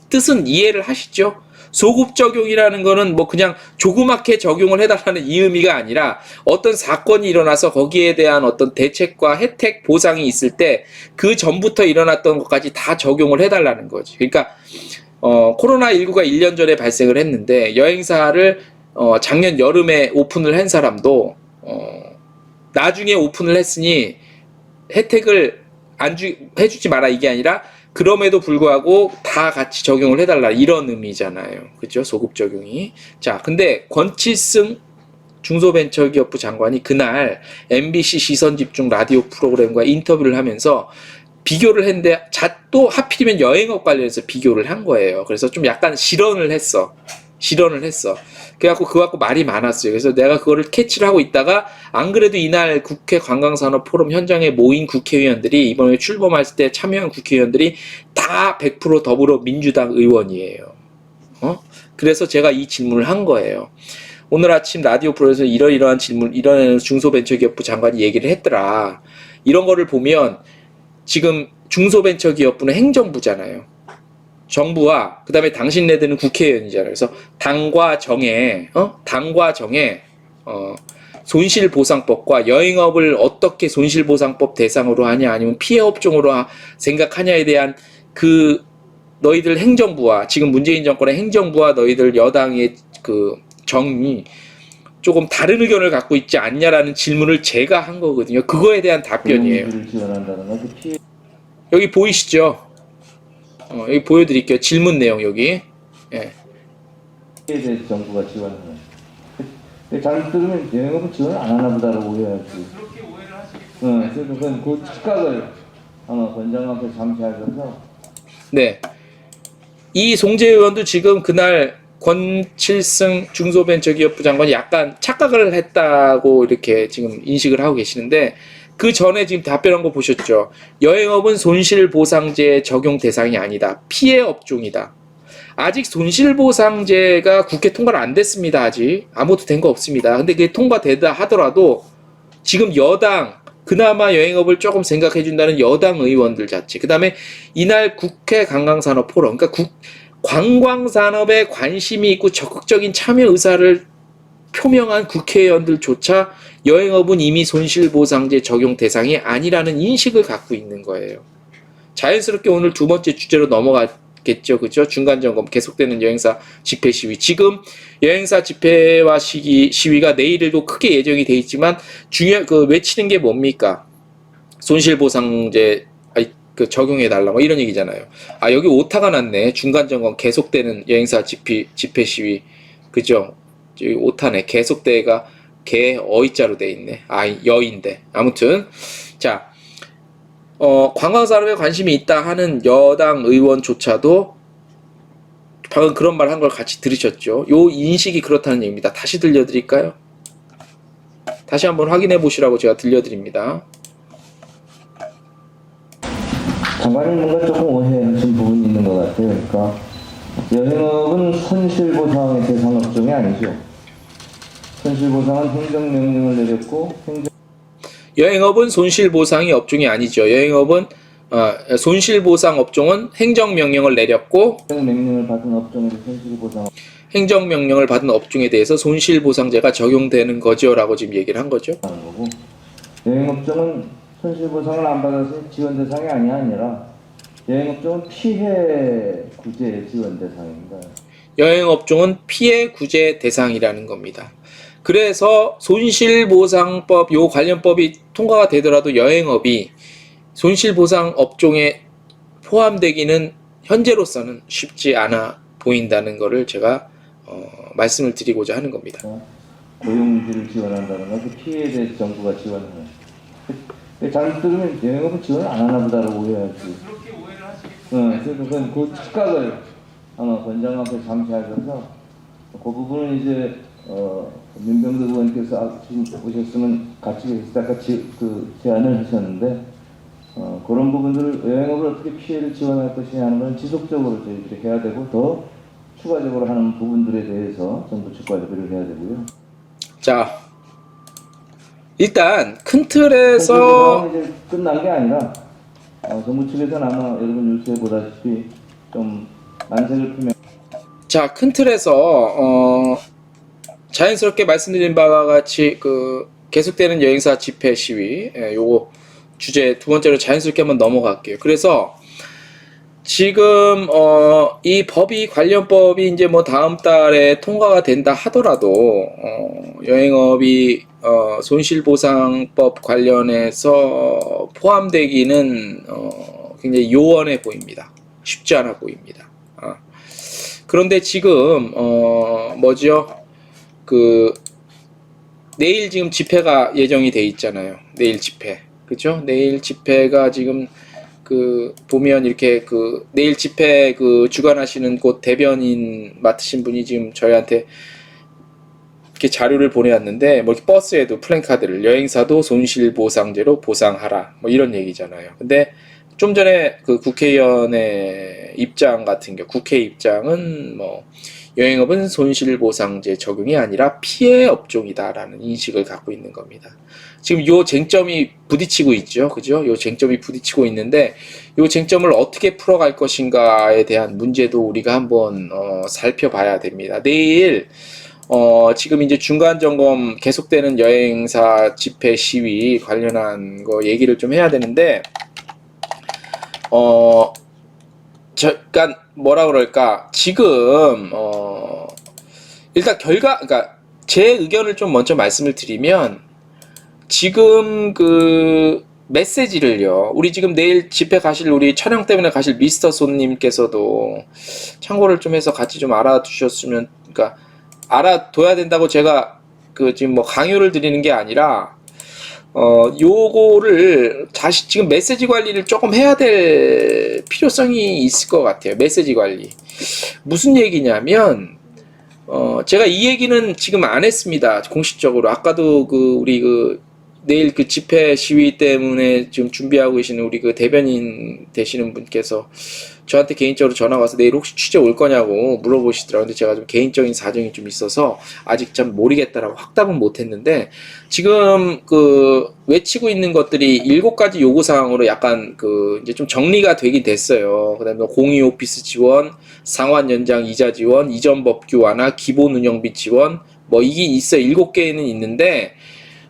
뜻은 이해를 하시죠? 소급 적용이라는 거는 뭐 그냥 조그맣게 적용을 해달라는 이 의미가 아니라, 어떤 사건이 일어나서 거기에 대한 어떤 대책과 혜택 보상이 있을 때 그 전부터 일어났던 것까지 다 적용을 해달라는 거지. 그러니까 코로나19가 1년 전에 발생을 했는데, 여행사를 작년 여름에 오픈을 한 사람도 나중에 오픈을 했으니 혜택을 해주지 마라, 이게 아니라 그럼에도 불구하고 다 같이 적용을 해달라, 이런 의미잖아요. 그죠? 소급 적용이. 자, 근데 권칠승 중소벤처기업부 장관이 그날 MBC 시선집중 라디오 프로그램과 인터뷰를 하면서 비교를 했는데, 또 하필이면 여행업 관련해서 비교를 한 거예요. 그래서 좀 약간 실언을 했어. 그래갖고 그거 갖고 말이 많았어요. 그래서 내가 그거를 캐치를 하고 있다가, 안 그래도 이날 국회 관광산업 포럼 현장에 모인 국회의원들이, 이번에 출범할 때 참여한 국회의원들이 다 100% 더불어민주당 의원이에요. 그래서 제가 이 질문을 한 거예요. 오늘 아침 라디오 프로에서 이러이러한 질문, 이런 중소벤처기업부 장관이 얘기를 했더라. 이런 거를 보면 지금 중소벤처기업부는 행정부잖아요. 정부와 그 다음에 당신네들은 국회의원이잖아요. 그래서 당과 정에 손실보상법과 여행업을 어떻게 손실보상법 대상으로 하냐, 아니면 피해업종으로 생각하냐에 대한 너희들 행정부와, 지금 문재인 정권의 행정부와 너희들 여당의 그 정이 조금 다른 의견을 갖고 있지 않냐라는 질문을 제가 한 거거든요. 그거에 대한 답변이에요. 여기 보이시죠? 여기 보여드릴게요. 질문 내용 여기. 예. 피해에 대해서 정부가 지원하는. 잘못 들으면 여행업은 지원 안 하나 보다라고 오해하지. 그렇게 오해를 하시겠죠. 그래서 그 착각을 아마 권장하고 잠시하셔서. 네. 이 송재 의원도 지금 그날 권칠승 중소벤처기업부 장관이 약간 착각을 했다고 이렇게 지금 인식을 하고 계시는데, 그 전에 지금 답변한 거 보셨죠? 여행업은 손실보상제 적용 대상이 아니다. 피해 업종이다. 아직 손실보상제가 국회 통과를 안 됐습니다. 아직 아무것도 된 거 없습니다. 근데 그게 통과되다 하더라도 지금 여당, 그나마 여행업을 조금 생각해 준다는 여당 의원들 자체, 그 다음에 이날 국회 관광산업 포럼, 그러니까 관광산업에 관심이 있고 적극적인 참여 의사를 표명한 국회의원들조차 여행업은 이미 손실보상제 적용 대상이 아니라는 인식을 갖고 있는 거예요. 자연스럽게 오늘 두 번째 주제로 넘어가겠죠. 그죠? 중간점검, 계속되는 여행사 집회 시위. 지금 여행사 집회와 시위가 내일도 크게 예정이 돼 있지만, 외치는 게 뭡니까? 손실보상제 적용해달라, 뭐 이런 얘기잖아요. 여기 오타가 났네. 중간점검, 계속되는 여행사 집회 시위. 그죠? 여기 오타네. 계속돼가 개 어이자로 돼 있네. 여인데. 아무튼 자, 관광산업에 관심이 있다 하는 여당 의원조차도 방금 그런 말 한 걸 같이 들으셨죠? 요 인식이 그렇다는 얘기입니다. 다시 들려드릴까요? 다시 한번 확인해 보시라고 제가 들려드립니다. 장관님 뭔가 조금 오해하신 부분이 있는 것 같아요. 그러니까 여행업은 손실보상의 대상 업종이 아니죠. 손실보상은 행정명령을 내렸고 여행업은 손실보상이 업종이 아니죠. 여행업은 손실보상 업종은 행정명령을 내렸고 행정명령을 받은 업종에서 손실보상 행정명령을 받은 업종에 대해서 손실보상제가 적용되는 거죠라고 지금 얘기를 한 거죠. 하는 거고, 여행업종은 손실보상을 안 받아서 지원 대상이 아니라 여행업종은 피해 구제 지원 대상입니다. 여행업종은 피해 구제 대상이라는 겁니다. 그래서 손실보상법 요 관련법이 통과가 되더라도 여행업이 손실보상 업종에 포함되기는 현재로서는 쉽지 않아 보인다는 것을 제가 말씀을 드리고자 하는 겁니다. 고용주를 지원한다는 건 그 피해에 대해서 정부가 지원하는. 잘못 들으면 여행업은 지원을 안 하나 보다라고 오해하지. 그렇게 오해를 하시겠죠. 그래서 그 착각을 아마 권장하고 잠시하셔서 그 부분은 이제 민병도 의원께서 지금 오셨으면 같이 그 제안을 하셨는데 그런 부분들을 여행업을 어떻게 피해를 지원할 것이냐 하는 건 지속적으로 저희들이 해야 되고 더 추가적으로 하는 부분들에 대해서 정부 측과 협의를 해야 되고요. 자, 일단 큰 틀에서 이제 끝난 게 아니라 정부 측에서는 아마 여러분 뉴스에 보다시피 좀 난색을 표명. 자, 큰 틀에서 자연스럽게 말씀드린 바와 같이 그 계속되는 여행사 집회 시위 요거 주제 두 번째로 자연스럽게 한번 넘어갈게요. 그래서 지금 이 법이 관련법이 이제 뭐 다음 달에 통과가 된다 하더라도 여행업이 손실보상법 관련해서 포함되기는 굉장히 요원해 보입니다. 쉽지 않아 보입니다. 그런데 지금 뭐죠? 그 내일 지금 집회가 예정이 돼 있잖아요. 내일 집회, 그죠? 내일 집회가 지금 그 보면 이렇게 그 내일 집회 그 주관하시는 곳 대변인 맡으신 분이 지금 저희한테 이렇게 자료를 보내왔는데 뭐 이렇게 버스에도 플랜카드를 여행사도 손실보상제로 보상하라 뭐 이런 얘기잖아요. 근데 좀 전에 그 국회의원의 입장 같은 경우 국회 입장은 뭐 여행업은 손실보상제 적용이 아니라 피해 업종이다라는 인식을 갖고 있는 겁니다. 지금 요 쟁점이 부딪히고 있죠. 그죠? 요 쟁점이 부딪히고 있는데 요 쟁점을 어떻게 풀어갈 것인가에 대한 문제도 우리가 한번 살펴봐야 됩니다. 내일 지금 이제 중간 점검 계속되는 여행사 집회 시위 관련한 거 얘기를 좀 해야 되는데 잠깐 뭐라 그럴까 지금 일단 그러니까 제 의견을 좀 먼저 말씀을 드리면 지금 그 메시지를요 우리 지금 내일 집회 가실 우리 촬영 때문에 가실 미스터 손님께서도 참고를 좀 해서 같이 좀 알아두셨으면 그러니까 알아둬야 된다고 제가 그 지금 뭐 강요를 드리는 게 아니라 요거를 지금 메시지 관리를 조금 해야 될 필요성이 있을 것 같아요. 메시지 관리. 무슨 얘기냐면, 제가 이 얘기는 지금 안 했습니다. 공식적으로. 아까도 우리 내일 그 집회 시위 때문에 지금 준비하고 계시는 우리 그 대변인 되시는 분께서 저한테 개인적으로 전화 와서 내일 혹시 취재 올 거냐고 물어보시더라고요. 근데 제가 좀 개인적인 사정이 좀 있어서 아직 참 모르겠다라고 확답은 못 했는데 지금 외치고 있는 것들이 7가지 요구사항으로 약간 이제 좀 정리가 되긴 됐어요. 그 다음에 공유 오피스 지원, 상환 연장 이자 지원, 이전 법규 완화, 기본 운영비 지원, 뭐 이게 있어요. 7개는 있는데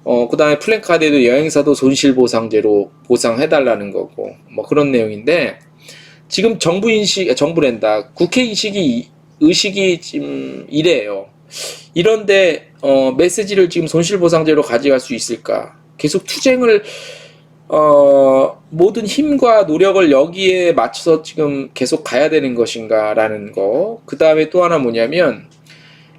그 다음에 플랜카드에도 여행사도 손실보상제로 보상해달라는 거고 뭐 그런 내용인데 지금 정부랜다. 국회 의식이 지금 이래요. 이런데 메시지를 지금 손실보상제로 가져갈 수 있을까? 계속 투쟁을 모든 힘과 노력을 여기에 맞춰서 지금 계속 가야 되는 것인가라는 거. 그 다음에 또 하나 뭐냐면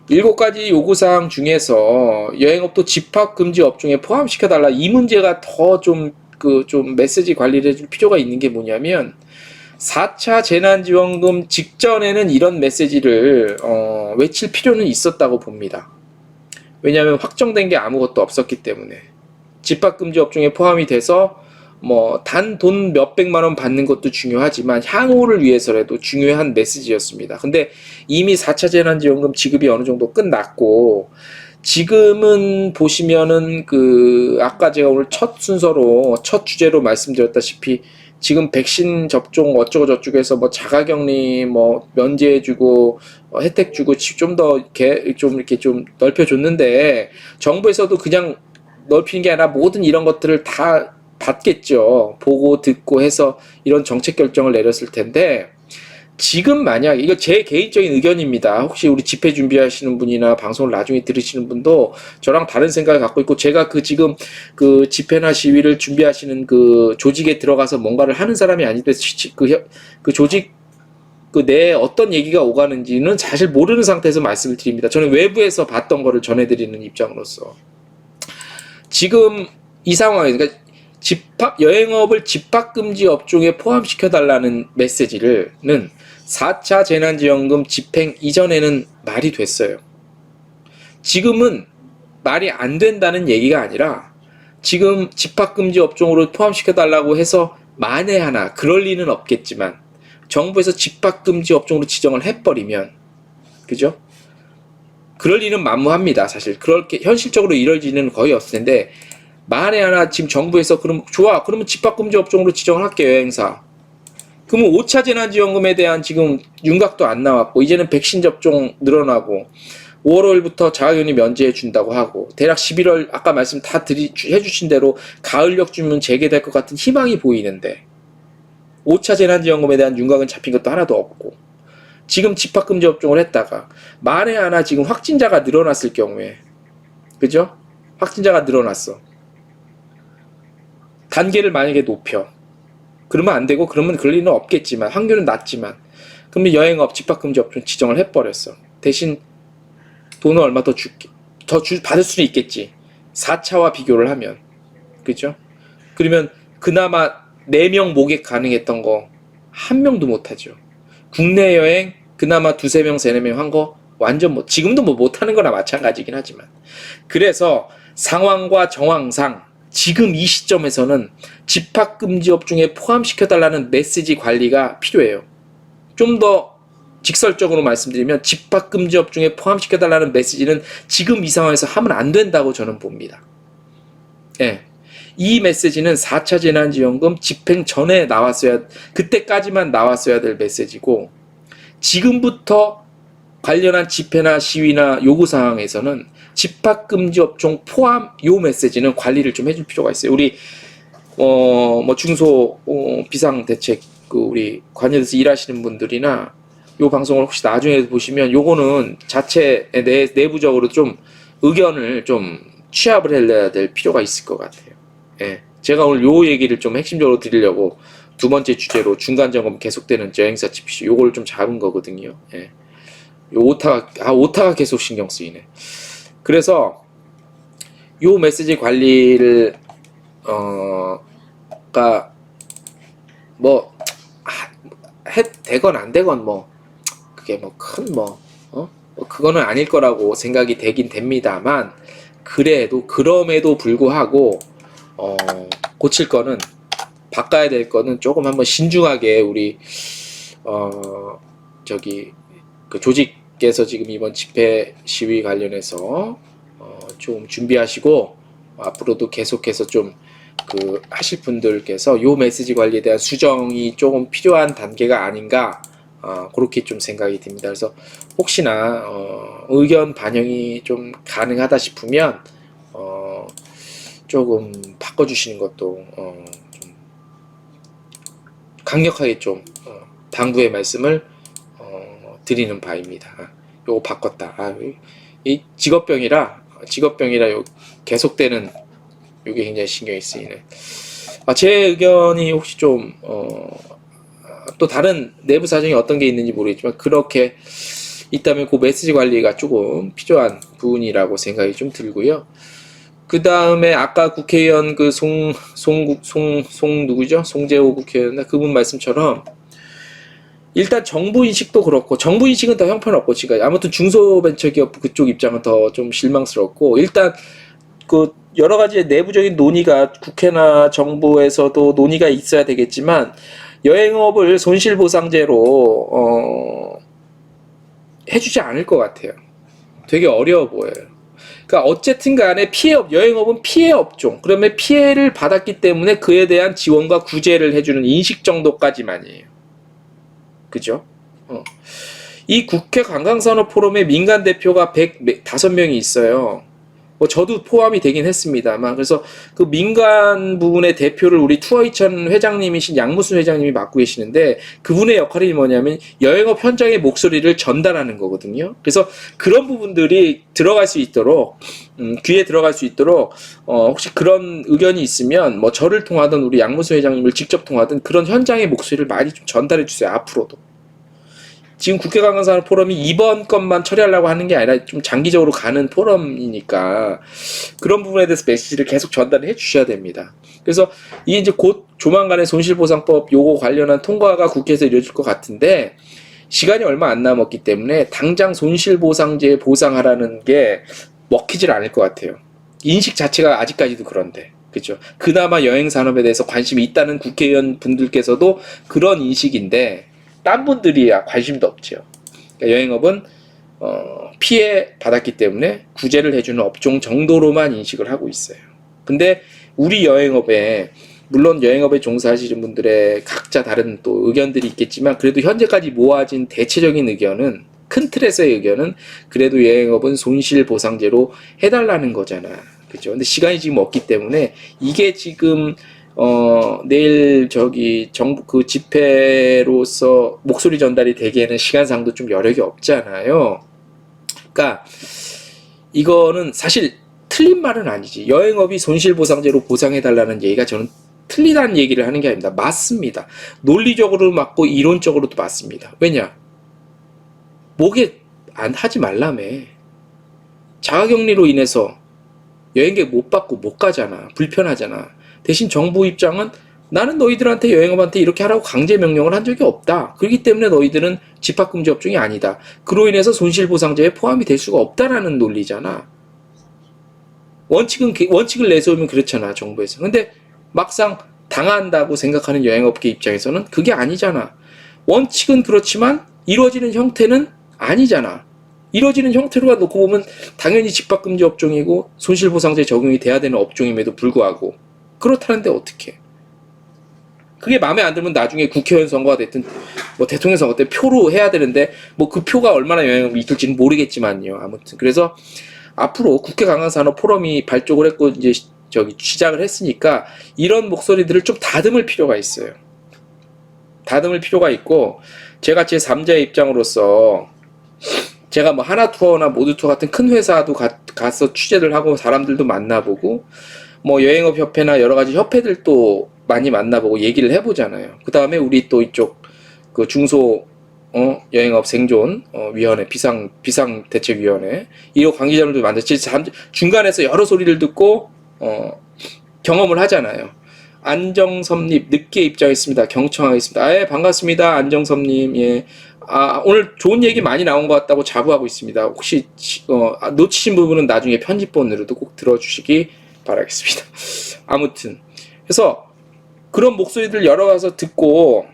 7가지 요구사항 중에서 여행업도 집합금지 업종에 포함시켜달라. 이 문제가 더 좀 메시지 관리를 해줄 필요가 있는 게 뭐냐면 4차 재난지원금 직전에는 이런 메시지를 외칠 필요는 있었다고 봅니다. 왜냐하면 확정된 게 아무것도 없었기 때문에. 집합금지 업종에 포함이 돼서 뭐 단 돈 몇백만 원 받는 것도 중요하지만 향후를 위해서라도 중요한 메시지였습니다. 근데 이미 4차 재난지원금 지급이 어느 정도 끝났고 지금은 보시면은 아까 제가 오늘 첫 순서로 첫 주제로 말씀드렸다시피 지금 백신 접종 어쩌고 저쩌고 해서 뭐 자가격리 뭐 면제해주고 혜택 주고 좀 더 이렇게 좀 넓혀줬는데 정부에서도 그냥 넓히는 게 아니라 모든 이런 것들을 다 받겠죠. 보고 듣고 해서 이런 정책 결정을 내렸을 텐데 지금 만약 이거 제 개인적인 의견입니다. 혹시 우리 집회 준비하시는 분이나 방송을 나중에 들으시는 분도 저랑 다른 생각을 갖고 있고 제가 지금 집회나 시위를 준비하시는 조직에 들어가서 뭔가를 하는 사람이 아닌데 그 조직 내에 어떤 얘기가 오가는지는 사실 모르는 상태에서 말씀을 드립니다. 저는 외부에서 봤던 거를 전해드리는 입장으로서 지금 이 상황에서 그러니까 여행업을 집합금지 업종에 포함시켜달라는 메시지는 4차 재난지원금 집행 이전에는 말이 됐어요. 지금은 말이 안 된다는 얘기가 아니라 지금 집합금지 업종으로 포함시켜달라고 해서 만에 하나 그럴 리는 없겠지만 정부에서 집합금지 업종으로 지정을 해버리면 그죠? 그럴 리는 만무합니다. 사실 그렇게 현실적으로 이뤄지는 거의 없을 텐데 만에 하나 지금 정부에서 그러면 집합금지 업종으로 지정을 할게요. 여행사. 그러면 5차 재난지원금에 대한 지금 윤곽도 안 나왔고 이제는 백신 접종 늘어나고 5월 5일부터 자가격리 면제해 준다고 하고 대략 11월 아까 말씀 다 해주신 대로 가을역 주문 재개될 것 같은 희망이 보이는데 5차 재난지원금에 대한 윤곽은 잡힌 것도 하나도 없고 지금 집합금지 업종을 했다가 만에 하나 지금 확진자가 늘어났을 경우에 그죠? 확진자가 늘어났어. 단계를 만약에 높여 그러면 안 되고 그러면 그럴 리는 없겠지만 확률은 낮지만 그러면 여행업 집합금지 업종 지정을 해버렸어. 대신 돈을 얼마 더 받을 수는 있겠지. 4차와 비교를 하면 그죠? 그러면 그나마 4명 모객 가능했던 거 1명도 못하죠. 국내 여행 그나마 2-3명 3-4명 한 거 완전 지금도 못하는 거나 마찬가지긴 하지만 그래서 상황과 정황상 지금 이 시점에서는 집합금지 업종에 포함시켜달라는 메시지 관리가 필요해요. 좀 더 직설적으로 말씀드리면 집합금지 업종에 포함시켜달라는 메시지는 지금 이 상황에서 하면 안 된다고 저는 봅니다. 예. 이 메시지는 4차 재난지원금 집행 전에 그때까지만 나왔어야 될 메시지고 지금부터 관련한 집회나 시위나 요구사항에서는 집합금지 업종 포함 요 메시지는 관리를 좀 해줄 필요가 있어요. 우리 중소 비상대책 우리 관여돼서 일하시는 분들이나 요 방송을 혹시 나중에 보시면 요거는 자체 내부적으로 좀 의견을 좀 취합을 해야 될 필요가 있을 것 같아요. 예. 제가 오늘 요 얘기를 좀 핵심적으로 드리려고 두 번째 주제로 중간점검 계속되는 여행사 집시 요걸 좀 잡은 거거든요. 예. 요 오타가 계속 신경 쓰이네. 그래서 요 메시지 관리를 되건 안 되건 그게 그거는 아닐 거라고 생각이 되긴 됩니다만 그럼에도 불구하고 고칠 거는 바꿔야 될 거는 조금 한번 신중하게 우리 조직께서 지금 이번 집회 시위 관련해서 좀 준비하시고 앞으로도 계속해서 좀 하실 분들께서 요 메시지 관리에 대한 수정이 조금 필요한 단계가 아닌가 그렇게 좀 생각이 듭니다. 그래서 혹시나 의견 반영이 좀 가능하다 싶으면 조금 바꿔주시는 것도 좀 강력하게 좀 당부의 말씀을 드리는 바입니다. 요거 바꿨다. 이 직업병이라 계속되는 요게 굉장히 신경이 쓰이네. 제 의견이 혹시 좀 또 다른 내부 사정이 어떤 게 있는지 모르겠지만 그렇게 있다면 그 메시지 관리가 조금 필요한 부분이라고 생각이 좀 들고요. 그 다음에 아까 국회의원 그 누구죠? 송재호 국회의원 그분 말씀처럼 일단 정부 인식도 그렇고 정부 인식은 더 형편없고 지금 아무튼 중소벤처기업 그쪽 입장은 더 좀 실망스럽고 일단 그 여러 가지 내부적인 논의가 국회나 정부에서도 논의가 있어야 되겠지만 여행업을 손실보상제로 해주지 않을 것 같아요. 되게 어려워 보여요. 그러니까 어쨌든 간에 여행업은 피해 업종. 그러면 피해를 받았기 때문에 그에 대한 지원과 구제를 해주는 인식 정도까지만이에요. 그죠? 이 국회 관광산업 포럼에 민간 대표가 105명이 있어요. 뭐 저도 포함이 되긴 했습니다만 그래서 그 민간 부분의 대표를 우리 투어이천 회장님이신 양무순 회장님이 맡고 계시는데 그분의 역할이 뭐냐면 여행업 현장의 목소리를 전달하는 거거든요. 그래서 그런 부분들이 들어갈 수 있도록 귀에 들어갈 수 있도록 혹시 그런 의견이 있으면 뭐 저를 통하든 우리 양무순 회장님을 직접 통하든 그런 현장의 목소리를 많이 좀 전달해 주세요. 앞으로도. 지금 국회관광산업 포럼이 이번 것만 처리하려고 하는 게 아니라 좀 장기적으로 가는 포럼이니까 그런 부분에 대해서 메시지를 계속 전달해 주셔야 됩니다. 그래서 이 이제 곧 조만간에 손실보상법 요거 관련한 통과가 국회에서 이루어질 것 같은데 시간이 얼마 안 남았기 때문에 당장 손실보상제 보상하라는 게 먹히질 않을 것 같아요. 인식 자체가 아직까지도 그런데. 그죠? 그나마 여행산업에 대해서 관심이 있다는 국회의원 분들께서도 그런 인식인데 딴 분들이야 관심도 없죠. 그러니까 여행업은 피해 받았기 때문에 구제를 해주는 업종 정도로만 인식을 하고 있어요. 근데 우리 여행업에 물론 여행업에 종사하시는 분들의 각자 다른 또 의견들이 있겠지만 그래도 현재까지 모아진 대체적인 의견은 큰 틀에서의 의견은 그래도 여행업은 손실보상제로 해달라는 거잖아. 그죠? 근데 시간이 지금 없기 때문에 이게 지금 내일 정부 그 집회로서 목소리 전달이 되기에는 시간상도 좀 여력이 없잖아요. 그러니까 이거는 사실 틀린 말은 아니지. 여행업이 손실보상제로 보상해달라는 얘기가 저는 틀리다는 얘기를 하는 게 아닙니다. 맞습니다. 논리적으로 맞고 이론적으로도 맞습니다. 왜냐? 뭐게 안 하지 말라며. 자가격리로 인해서 여행객 못 받고 못 가잖아. 불편하잖아. 대신 정부 입장은 나는 너희들한테 여행업한테 이렇게 하라고 강제 명령을 한 적이 없다. 그렇기 때문에 너희들은 집합금지 업종이 아니다. 그로 인해서 손실보상제에 포함이 될 수가 없다라는 논리잖아. 원칙을 내세우면 그렇잖아, 정부에서. 근데 막상 당한다고 생각하는 여행업계 입장에서는 그게 아니잖아. 원칙은 그렇지만 이루어지는 형태는 아니잖아. 이루어지는 형태로 놓고 보면 당연히 집합금지 업종이고 손실보상제 적용이 돼야 되는 업종임에도 불구하고 그렇다는데 어떻게? 그게 마음에 안 들면 나중에 국회의원 선거가 됐든 뭐 대통령 선거 때 표로 해야 되는데 뭐 그 표가 얼마나 영향을 미칠지는 모르겠지만요. 아무튼 그래서 앞으로 국회관광산업 포럼이 발족을 했고 이제 시작을 했으니까 이런 목소리들을 좀 다듬을 필요가 있어요. 다듬을 필요가 있고 제가 제 3자의 입장으로서 제가 뭐 하나투어나 모두투어 같은 큰 회사도 가서 취재를 하고 사람들도 만나보고 뭐 여행업 협회나 여러 가지 협회들도 많이 만나보고 얘기를 해보잖아요. 그 다음에 우리 또 이쪽 그 중소 여행업 생존 위원회 비상대책위원회 이런 관계자들도 만났지. 중간에서 여러 소리를 듣고 경험을 하잖아요. 안정섭님 늦게 입장했습니다. 경청하겠습니다. 예, 반갑습니다. 안정섭님. 예. 오늘 좋은 얘기 많이 나온 것 같다고 자부하고 있습니다. 혹시 놓치신 부분은 나중에 편집본으로도 꼭 들어주시기 바라겠습니다. 아무튼 그래서 그런 목소리들 여러 가서 듣고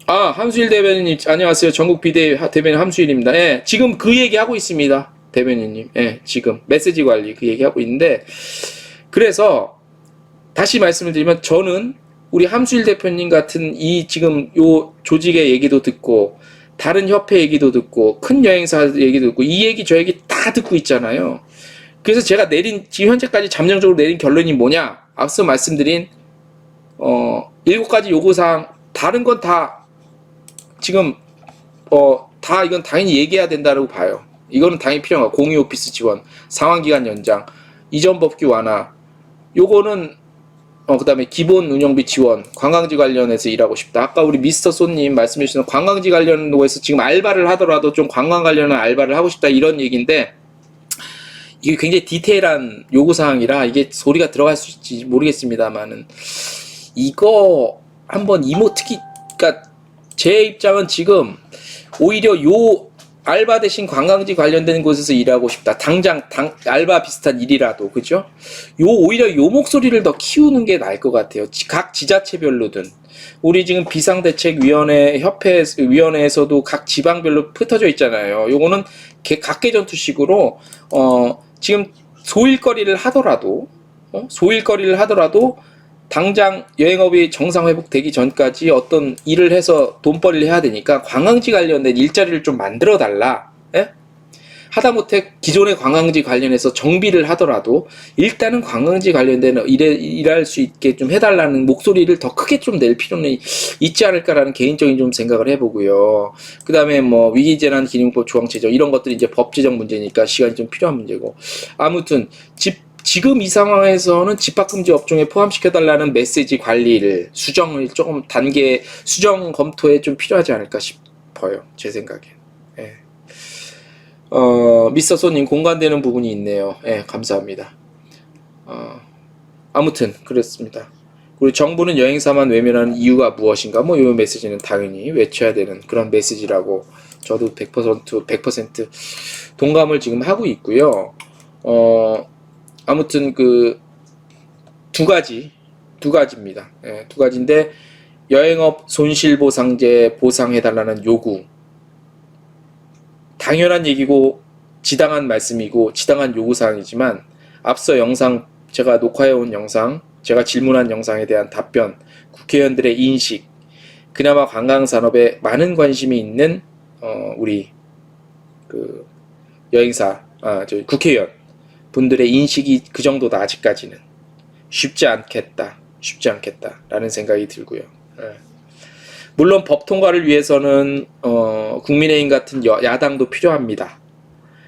함수일 대변인님 안녕하세요. 전국 비대 대변인 함수일입니다. 예, 지금 그 얘기 하고 있습니다. 대변인님. 예, 지금 메시지 관리 그 얘기 하고 있는데 그래서 다시 말씀을 드리면 저는 우리 함수일 대표님 같은 이 지금 요 조직의 얘기도 듣고 다른 협회 얘기도 듣고 큰 여행사 얘기도 듣고 이 얘기 저 얘기 다 듣고 있잖아요. 그래서 제가 지금 현재까지 잠정적으로 내린 결론이 뭐냐? 앞서 말씀드린 7가지 요구사항 다른 건 다 지금 다 이건 당연히 얘기해야 된다고 봐요. 이거는 당연히 필요한 거. 공유 오피스 지원, 상환기간 연장, 이전 법규 완화. 요거는 그다음에 기본 운영비 지원, 관광지 관련해서 일하고 싶다. 아까 우리 미스터 손님 말씀해 주신 관광지 관련해서 지금 알바를 하더라도 좀 관광 관련한 알바를 하고 싶다 이런 얘기인데 이게 굉장히 디테일한 요구사항이라 이게 소리가 들어갈 수 있을지 모르겠습니다만은 이거 한번 이모특이, 그러니까 제 입장은 지금 오히려 요 알바 대신 관광지 관련된 곳에서 일하고 싶다. 당장 알바 비슷한 일이라도, 그죠? 오히려 요 목소리를 더 키우는 게 나을 것 같아요. 각 지자체별로든. 우리 지금 비상대책위원회, 협회위원회에서도 각 지방별로 흩어져 있잖아요. 요거는 각계전투식으로, 지금 소일거리를 하더라도, 당장 여행업이 정상 회복되기 전까지 어떤 일을 해서 돈벌이를 해야 되니까 관광지 관련된 일자리를 좀 만들어 달라. 예? 하다못해 기존의 관광지 관련해서 정비를 하더라도 일단은 관광지 관련된 일할 수 있게 좀 해달라는 목소리를 더 크게 좀 낼 필요는 있지 않을까라는 개인적인 좀 생각을 해보고요. 그 다음에 뭐 위기재난 기능법 조항 제정 이런 것들이 이제 법 제정 문제니까 시간이 좀 필요한 문제고, 아무튼 지금 이 상황에서는 집합금지 업종에 포함시켜달라는 메시지 관리를 수정을 조금 단계 수정 검토에 좀 필요하지 않을까 싶어요. 제 생각엔. 예. 미스터 손님 공감되는 부분이 있네요. 예, 감사합니다. 아무튼 그렇습니다. 그리고 정부는 여행사만 외면하는 이유가 무엇인가? 뭐 이 메시지는 당연히 외쳐야 되는 그런 메시지라고 저도 100% 동감을 지금 하고 있고요. 아무튼 그 두 가지입니다. 예, 두 가지인데 여행업 손실보상제 보상해달라는 요구, 당연한 얘기고 지당한 말씀이고 지당한 요구사항이지만 앞서 영상, 제가 녹화해온 영상, 제가 질문한 영상에 대한 답변, 국회의원들의 인식, 그나마 관광산업에 많은 관심이 있는 우리 그 여행사, 저희 국회의원 분들의 인식이 그 정도다. 아직까지는 쉽지 않겠다라는 생각이 들고요. 예. 물론 법 통과를 위해서는 국민의힘 같은 야당도 필요합니다.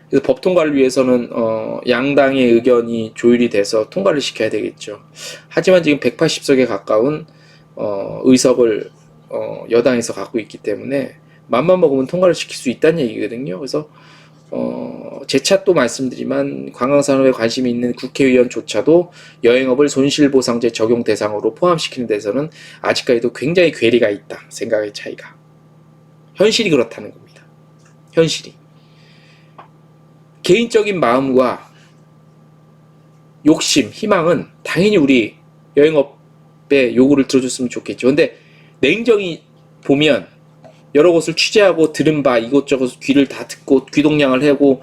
그래서 법 통과를 위해서는 양당의 의견이 조율이 돼서 통과를 시켜야 되겠죠. 하지만 지금 180석에 가까운 의석을 여당에서 갖고 있기 때문에 맘만 먹으면 통과를 시킬 수 있다는 얘기거든요. 그래서 재차 또 말씀드리지만 관광산업에 관심이 있는 국회의원조차도 여행업을 손실보상제 적용 대상으로 포함시키는 데서는 아직까지도 굉장히 괴리가 있다. 생각의 차이가. 현실이 그렇다는 겁니다. 현실이. 개인적인 마음과 욕심, 희망은 당연히 우리 여행업의 요구를 들어줬으면 좋겠죠. 근데 냉정히 보면 여러 곳을 취재하고 들은 바 이곳저곳 귀를 다 듣고 귀동냥을 하고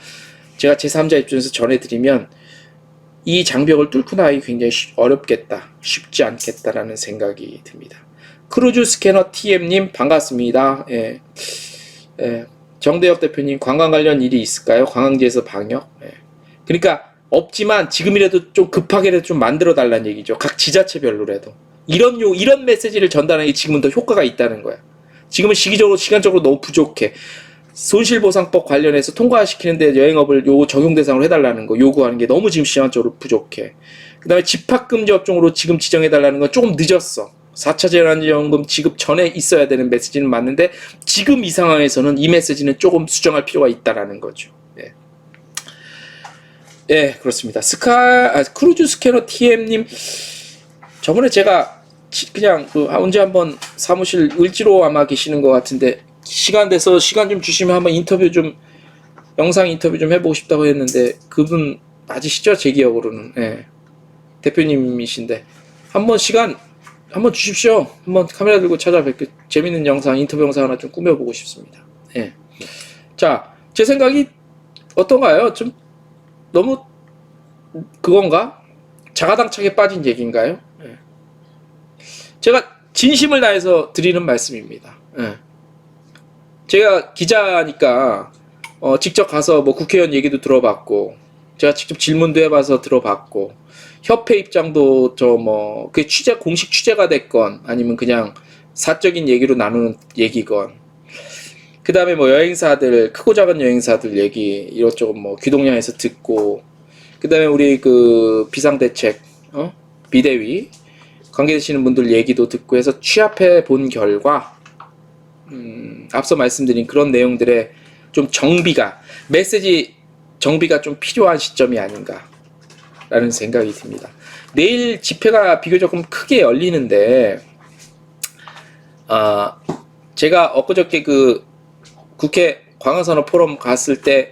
제가 제3자 입장에서 전해드리면 이 장벽을 뚫고 나가기 굉장히 어렵겠다, 쉽지 않겠다라는 생각이 듭니다. 크루즈 스캐너 TM님 반갑습니다. 예. 예. 정대혁 대표님 관광 관련 일이 있을까요? 관광지에서 방역? 예. 그러니까 없지만 지금이라도 좀 급하게라도 좀 만들어 달라는 얘기죠. 각 지자체별로라도 이런 메시지를 전달하는 게 지금은 더 효과가 있다는 거야. 지금은 시간적으로 너무 부족해. 손실보상법 관련해서 통과시키는데 여행업을 요 적용 대상으로 해달라는 거 요구하는 게 너무 지금 시간적으로 부족해. 그 다음에 집합금지 업종으로 지금 지정해달라는 건 조금 늦었어. 4차 재난지원금 지급 전에 있어야 되는 메시지는 맞는데 지금 이 상황에서는 이 메시지는 조금 수정할 필요가 있다라는 거죠. 예, 예, 그렇습니다. 크루즈 스캐너 TM님, 저번에 제가 그냥 언제 한번 사무실 을지로 아마 계시는 것 같은데 시간 돼서 시간 좀 주시면 한번 영상 인터뷰 좀 해보고 싶다고 했는데 그분 맞으시죠? 제 기억으로는. 예. 대표님이신데 한번 시간 한번 주십시오. 한번 카메라 들고 찾아뵙고 재밌는 영상, 인터뷰 영상 하나 좀 꾸며보고 싶습니다. 예. 자, 제 생각이 어떤가요? 좀 너무 그건가? 자가당착에 빠진 얘기인가요? 예. 제가 진심을 다해서 드리는 말씀입니다. 예. 제가 기자니까 직접 가서 뭐 국회의원 얘기도 들어봤고 제가 직접 질문도 해봐서 들어봤고 협회 입장도 그 공식 취재가 됐건 아니면 그냥 사적인 얘기로 나누는 얘기건, 그 다음에 뭐 여행사들, 크고 작은 여행사들 얘기 이것저것 뭐 귀동냥에서 듣고, 그 다음에 우리 그 비상대책 비대위 관계되시는 분들 얘기도 듣고 해서 취합해 본 결과 앞서 말씀드린 그런 내용들의 좀 정비가 메시지 정비가 좀 필요한 시점이 아닌가라는 생각이 듭니다. 내일 집회가 비교적 좀 크게 열리는데 제가 엊그저께 그 국회 관광산업 포럼 갔을 때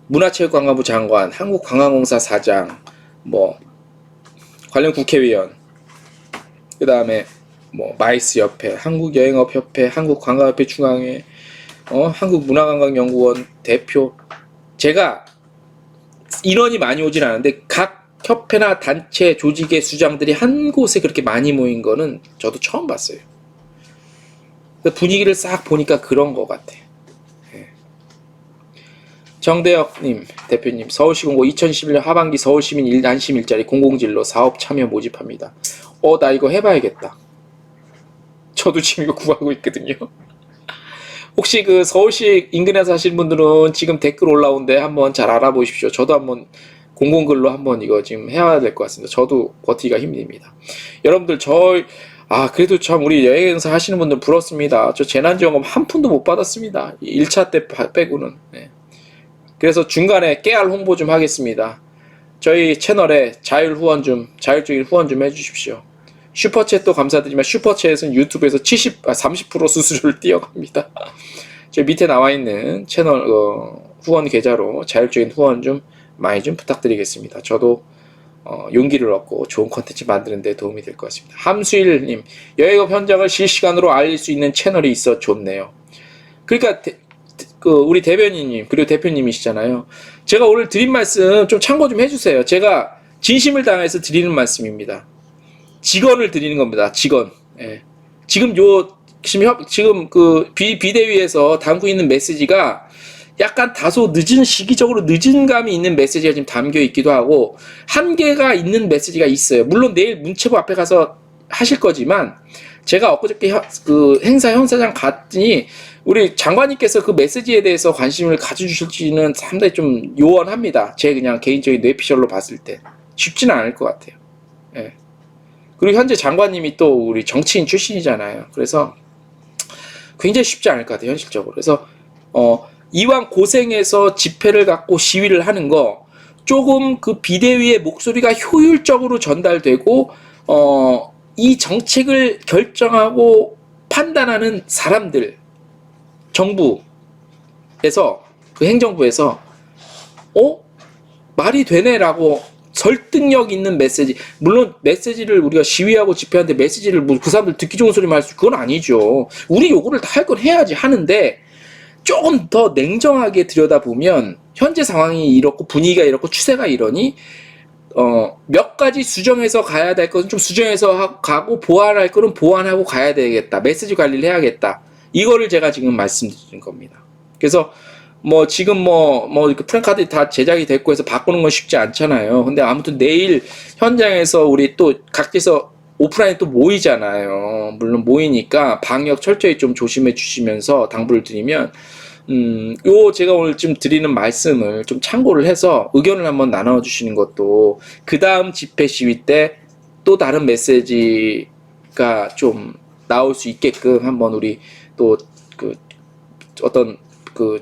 문화체육관광부 장관, 한국관광공사 사장, 뭐 관련 국회의원, 그 다음에 뭐 마이스 협회, 한국여행업협회, 한국관광협회 중앙회, 한국문화관광연구원 대표. 제가 인원이 많이 오진 않은데 각 협회나 단체 조직의 수장들이 한 곳에 그렇게 많이 모인 거는 저도 처음 봤어요. 분위기를 싹 보니까 그런 것 같아요. 예. 정대혁님 대표님, 서울시 공고 2011년 하반기 서울시민 안심 일자리 공공진로 사업 참여 모집합니다. 나 이거 해봐야겠다. 저도 지금 이거 구하고 있거든요. 혹시 그 서울시 인근에 사시는 분들은 지금 댓글 올라온데 한번 잘 알아보십시오. 저도 한번 공공글로 한번 이거 지금 해야 될 것 같습니다. 저도 버티기가 힘듭니다. 여러분들 그래도 참 우리 여행사 하시는 분들 부럽습니다. 저 재난지원금 한 푼도 못 받았습니다. 1차 때 빼고는. 네. 그래서 중간에 깨알 홍보 좀 하겠습니다. 저희 채널에 자율적인 후원 좀 해주십시오. 슈퍼챗도 감사드리지만 슈퍼챗은 유튜브에서 30% 수수료를 띄어갑니다. 저 밑에 나와 있는 채널 후원 계좌로 자율적인 후원 좀 많이 좀 부탁드리겠습니다. 저도 용기를 얻고 좋은 콘텐츠 만드는 데 도움이 될 것 같습니다. 함수일님, 여행업 현장을 실시간으로 알릴 수 있는 채널이 있어 좋네요. 그러니까 우리 대변인님 그리고 대표님이시잖아요. 제가 오늘 드린 말씀 좀 참고 좀 해주세요. 제가 진심을 다해서 드리는 말씀입니다. 직언을 드리는 겁니다. 직언. 예. 지금 그 비대위에서 담고 있는 메시지가 약간 다소 시기적으로 늦은 감이 있는 메시지가 지금 담겨 있기도 하고 한계가 있는 메시지가 있어요. 물론 내일 문체부 앞에 가서 하실 거지만 제가 엊그저께 그 행사 현사장 갔더니 우리 장관님께서 그 메시지에 대해서 관심을 가져주실지는 상당히 좀 요원합니다. 제 그냥 개인적인 뇌피셜로 봤을 때 쉽지는 않을 것 같아요. 예. 그리고 현재 장관님이 또 우리 정치인 출신이잖아요. 그래서 굉장히 쉽지 않을 것 같아요, 현실적으로. 그래서 이왕 고생해서 집회를 갖고 시위를 하는 거 조금 그 비대위의 목소리가 효율적으로 전달되고 이 정책을 결정하고 판단하는 사람들, 정부에서 그 행정부에서 말이 되네라고 설득력 있는 메시지, 물론 메시지를 우리가 시위하고 집회하는데 메시지를 그 사람들 듣기 좋은 소리만 할 수, 그건 아니죠. 우리 요구를 다 할 건 해야지 하는데 조금 더 냉정하게 들여다보면 현재 상황이 이렇고 분위기가 이렇고 추세가 이러니 몇 가지 수정해서 가야 될 것은 좀 수정해서 가고 보완할 거는 보완하고 가야 되겠다. 메시지 관리를 해야겠다. 이거를 제가 지금 말씀드리는 겁니다. 그래서 지금 프랭카드 다 제작이 됐고 해서 바꾸는 건 쉽지 않잖아요. 근데 아무튼 내일 현장에서 우리 또 각지에서 오프라인 또 모이잖아요. 물론 모이니까 방역 철저히 좀 조심해 주시면서 당부를 드리면 제가 오늘 좀 드리는 말씀을 좀 참고를 해서 의견을 한번 나눠 주시는 것도 그 다음 집회 시위 때 또 다른 메시지가 좀 나올 수 있게끔 한번 우리 또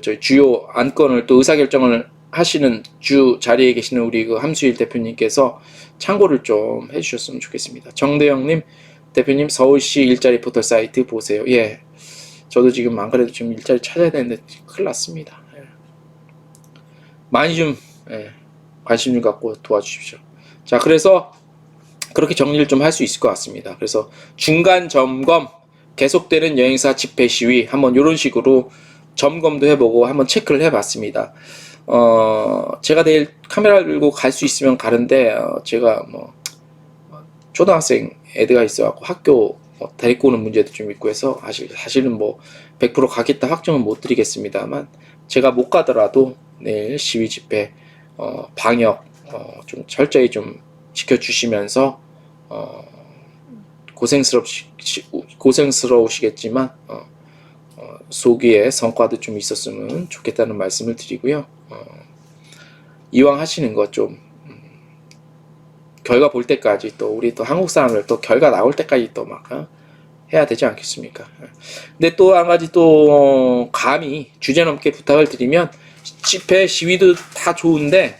저희 주요 안건을 또 의사결정을 하시는 자리에 계시는 우리 그 함수일 대표님께서 참고를 좀 해주셨으면 좋겠습니다. 정대영님 대표님, 서울시 일자리 포털 사이트 보세요. 예, 저도 지금 안 그래도 지금 일자리 찾아야 되는데 큰일 났습니다. 예. 많이 좀 관심 좀 갖고 도와주십시오. 자, 그래서 그렇게 정리를 좀 할 수 있을 것 같습니다. 그래서 중간 점검, 계속되는 여행사 집회 시위 한번 이런 식으로 점검도 해보고 한번 체크를 해봤습니다. 제가 내일 카메라 들고 갈 수 있으면 가는데 제가 초등학생 애들가 있어갖고 학교 데리고 오는 문제도 좀 있고 해서 사실은 100% 가겠다 확정은 못 드리겠습니다만 제가 못 가더라도 내일 시위 집회 방역 좀 철저히 좀 지켜주시면서 고생스러우시겠지만 소기에 성과도 좀 있었으면 좋겠다는 말씀을 드리고요. 이왕 하시는 거 좀 결과 볼 때까지 또 우리 또 한국 사람들 또 결과 나올 때까지 또 막 해야 되지 않겠습니까? 근데 또 한 가지 또 감히 주제넘게 부탁을 드리면 집회 시위도 다 좋은데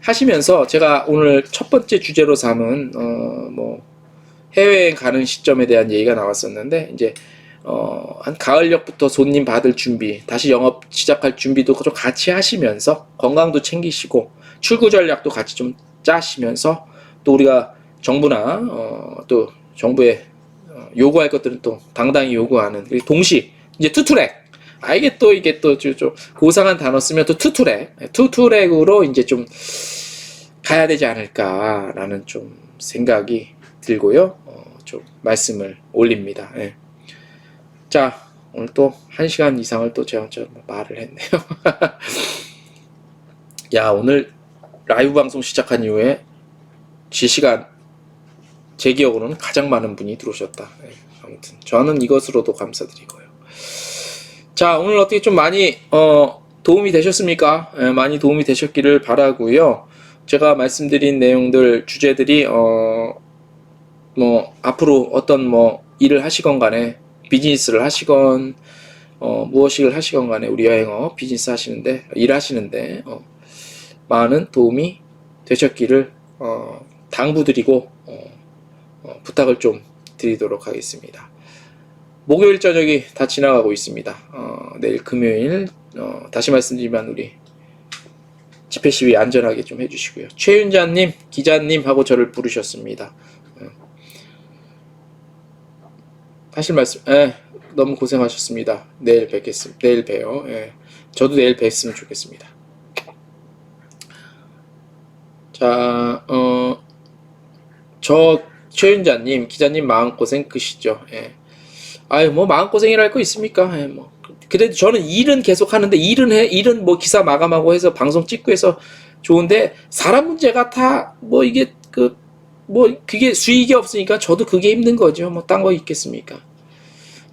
하시면서 제가 오늘 첫 번째 주제로 삼은 뭐 해외여행 가는 시점에 대한 얘기가 나왔었는데 이제 한 가을역부터 손님 받을 준비, 다시 영업 시작할 준비도 좀 같이 하시면서 건강도 챙기시고 출구 전략도 같이 좀 짜시면서 또 우리가 정부나 또 정부에 요구할 것들은 또 당당히 요구하는 그리고 동시 이제 투트랙 이게 또 좀 고상한 단어 쓰면 또 투트랙으로 이제 좀 가야 되지 않을까라는 좀 생각이 들고요. 좀 말씀을 올립니다. 예. 자, 오늘 또 1시간 이상을 또 제가 말을 했네요. 야, 오늘 라이브 방송 시작한 이후에 실시간 제 기억으로는 가장 많은 분이 들어오셨다. 예, 아무튼 저는 이것으로도 감사드리고요. 자, 오늘 어떻게 좀 많이 도움이 되셨습니까? 예, 많이 도움이 되셨기를 바라고요. 제가 말씀드린 내용들 주제들이 뭐 앞으로 어떤 뭐 일을 하시건 간에 비즈니스를 하시건 무엇을 하시건 간에 우리 여행업 비즈니스 하시는데 일하시는데 많은 도움이 되셨기를 당부드리고 부탁을 좀 드리도록 하겠습니다. 목요일 저녁이 다 지나가고 있습니다. 내일 금요일 다시 말씀드리면 우리 집회 시위 안전하게 좀 해주시고요. 최윤자님, 기자님 하고 저를 부르셨습니다. 사실 말씀, 너무 고생하셨습니다. 내일 뵙겠습니다. 내일 봬요. 예. 저도 내일 뵀으면 좋겠습니다. 자, 저 최윤자님, 기자님 마음고생 크시죠. 예. 아유, 뭐 마음고생이랄 거 있습니까? 예, 뭐. 그래도 저는 일은 계속 하는데 일은 뭐 기사 마감하고 해서 방송 찍고 해서 좋은데 사람 문제가 다 뭐 이게 그게 수익이 없으니까 저도 그게 힘든 거죠. 뭐 딴 거 있겠습니까?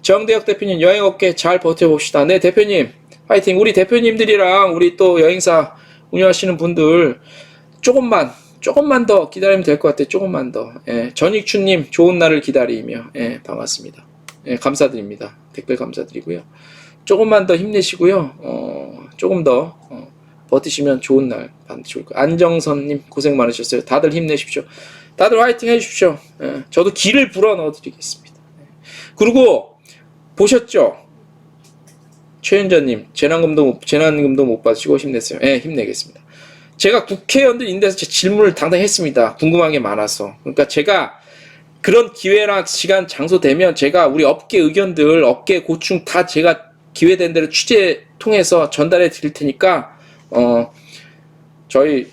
정대혁 대표님 여행업계 잘 버텨봅시다. 네, 대표님 파이팅. 우리 대표님들이랑 우리 또 여행사 운영하시는 분들 조금만 더 기다리면 될 것 같아요. 조금만 더. 예, 전익춘님 좋은 날을 기다리며 반갑습니다. 예, 감사드립니다. 댓글 감사드리고요. 조금만 더 힘내시고요. 조금 더 버티시면 좋은 날 반드시 올 거예요. 안정선님 고생 많으셨어요. 다들 힘내십시오. 다들 화이팅 해주십시오. 예, 저도 기를 불어넣어 드리겠습니다. 그리고 보셨죠? 최윤자님 재난금도 못 받으시고 힘내세요. 예, 힘내겠습니다. 제가 국회의원들 인데서 제 질문을 당당히 했습니다. 궁금한 게 많아서. 그러니까 제가 그런 기회나 시간, 장소 되면 제가 우리 업계 의견들, 업계 고충 다 제가 기회된 대로 취재 통해서 전달해 드릴 테니까 저희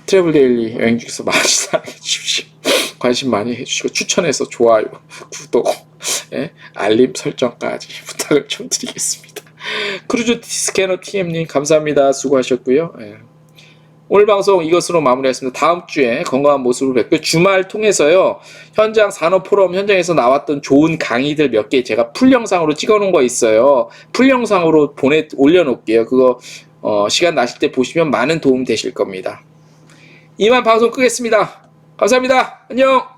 트래블 데일리 여행 중에서 많이 사랑해 주십시오. 관심 많이 해주시고 추천해서 좋아요, 구독, 알림 설정까지 부탁을 좀 드리겠습니다. 크루즈 스캐너 TM님 감사합니다. 수고하셨고요. 오늘 방송 이것으로 마무리하겠습니다. 다음 주에 건강한 모습으로 뵙고 주말 통해서요. 현장 산업 포럼 현장에서 나왔던 좋은 강의들 몇 개 제가 풀 영상으로 찍어 놓은 거 있어요. 풀 영상으로 올려놓을게요. 그거 시간 나실 때 보시면 많은 도움 되실 겁니다. 이만 방송 끄겠습니다. 감사합니다. 안녕.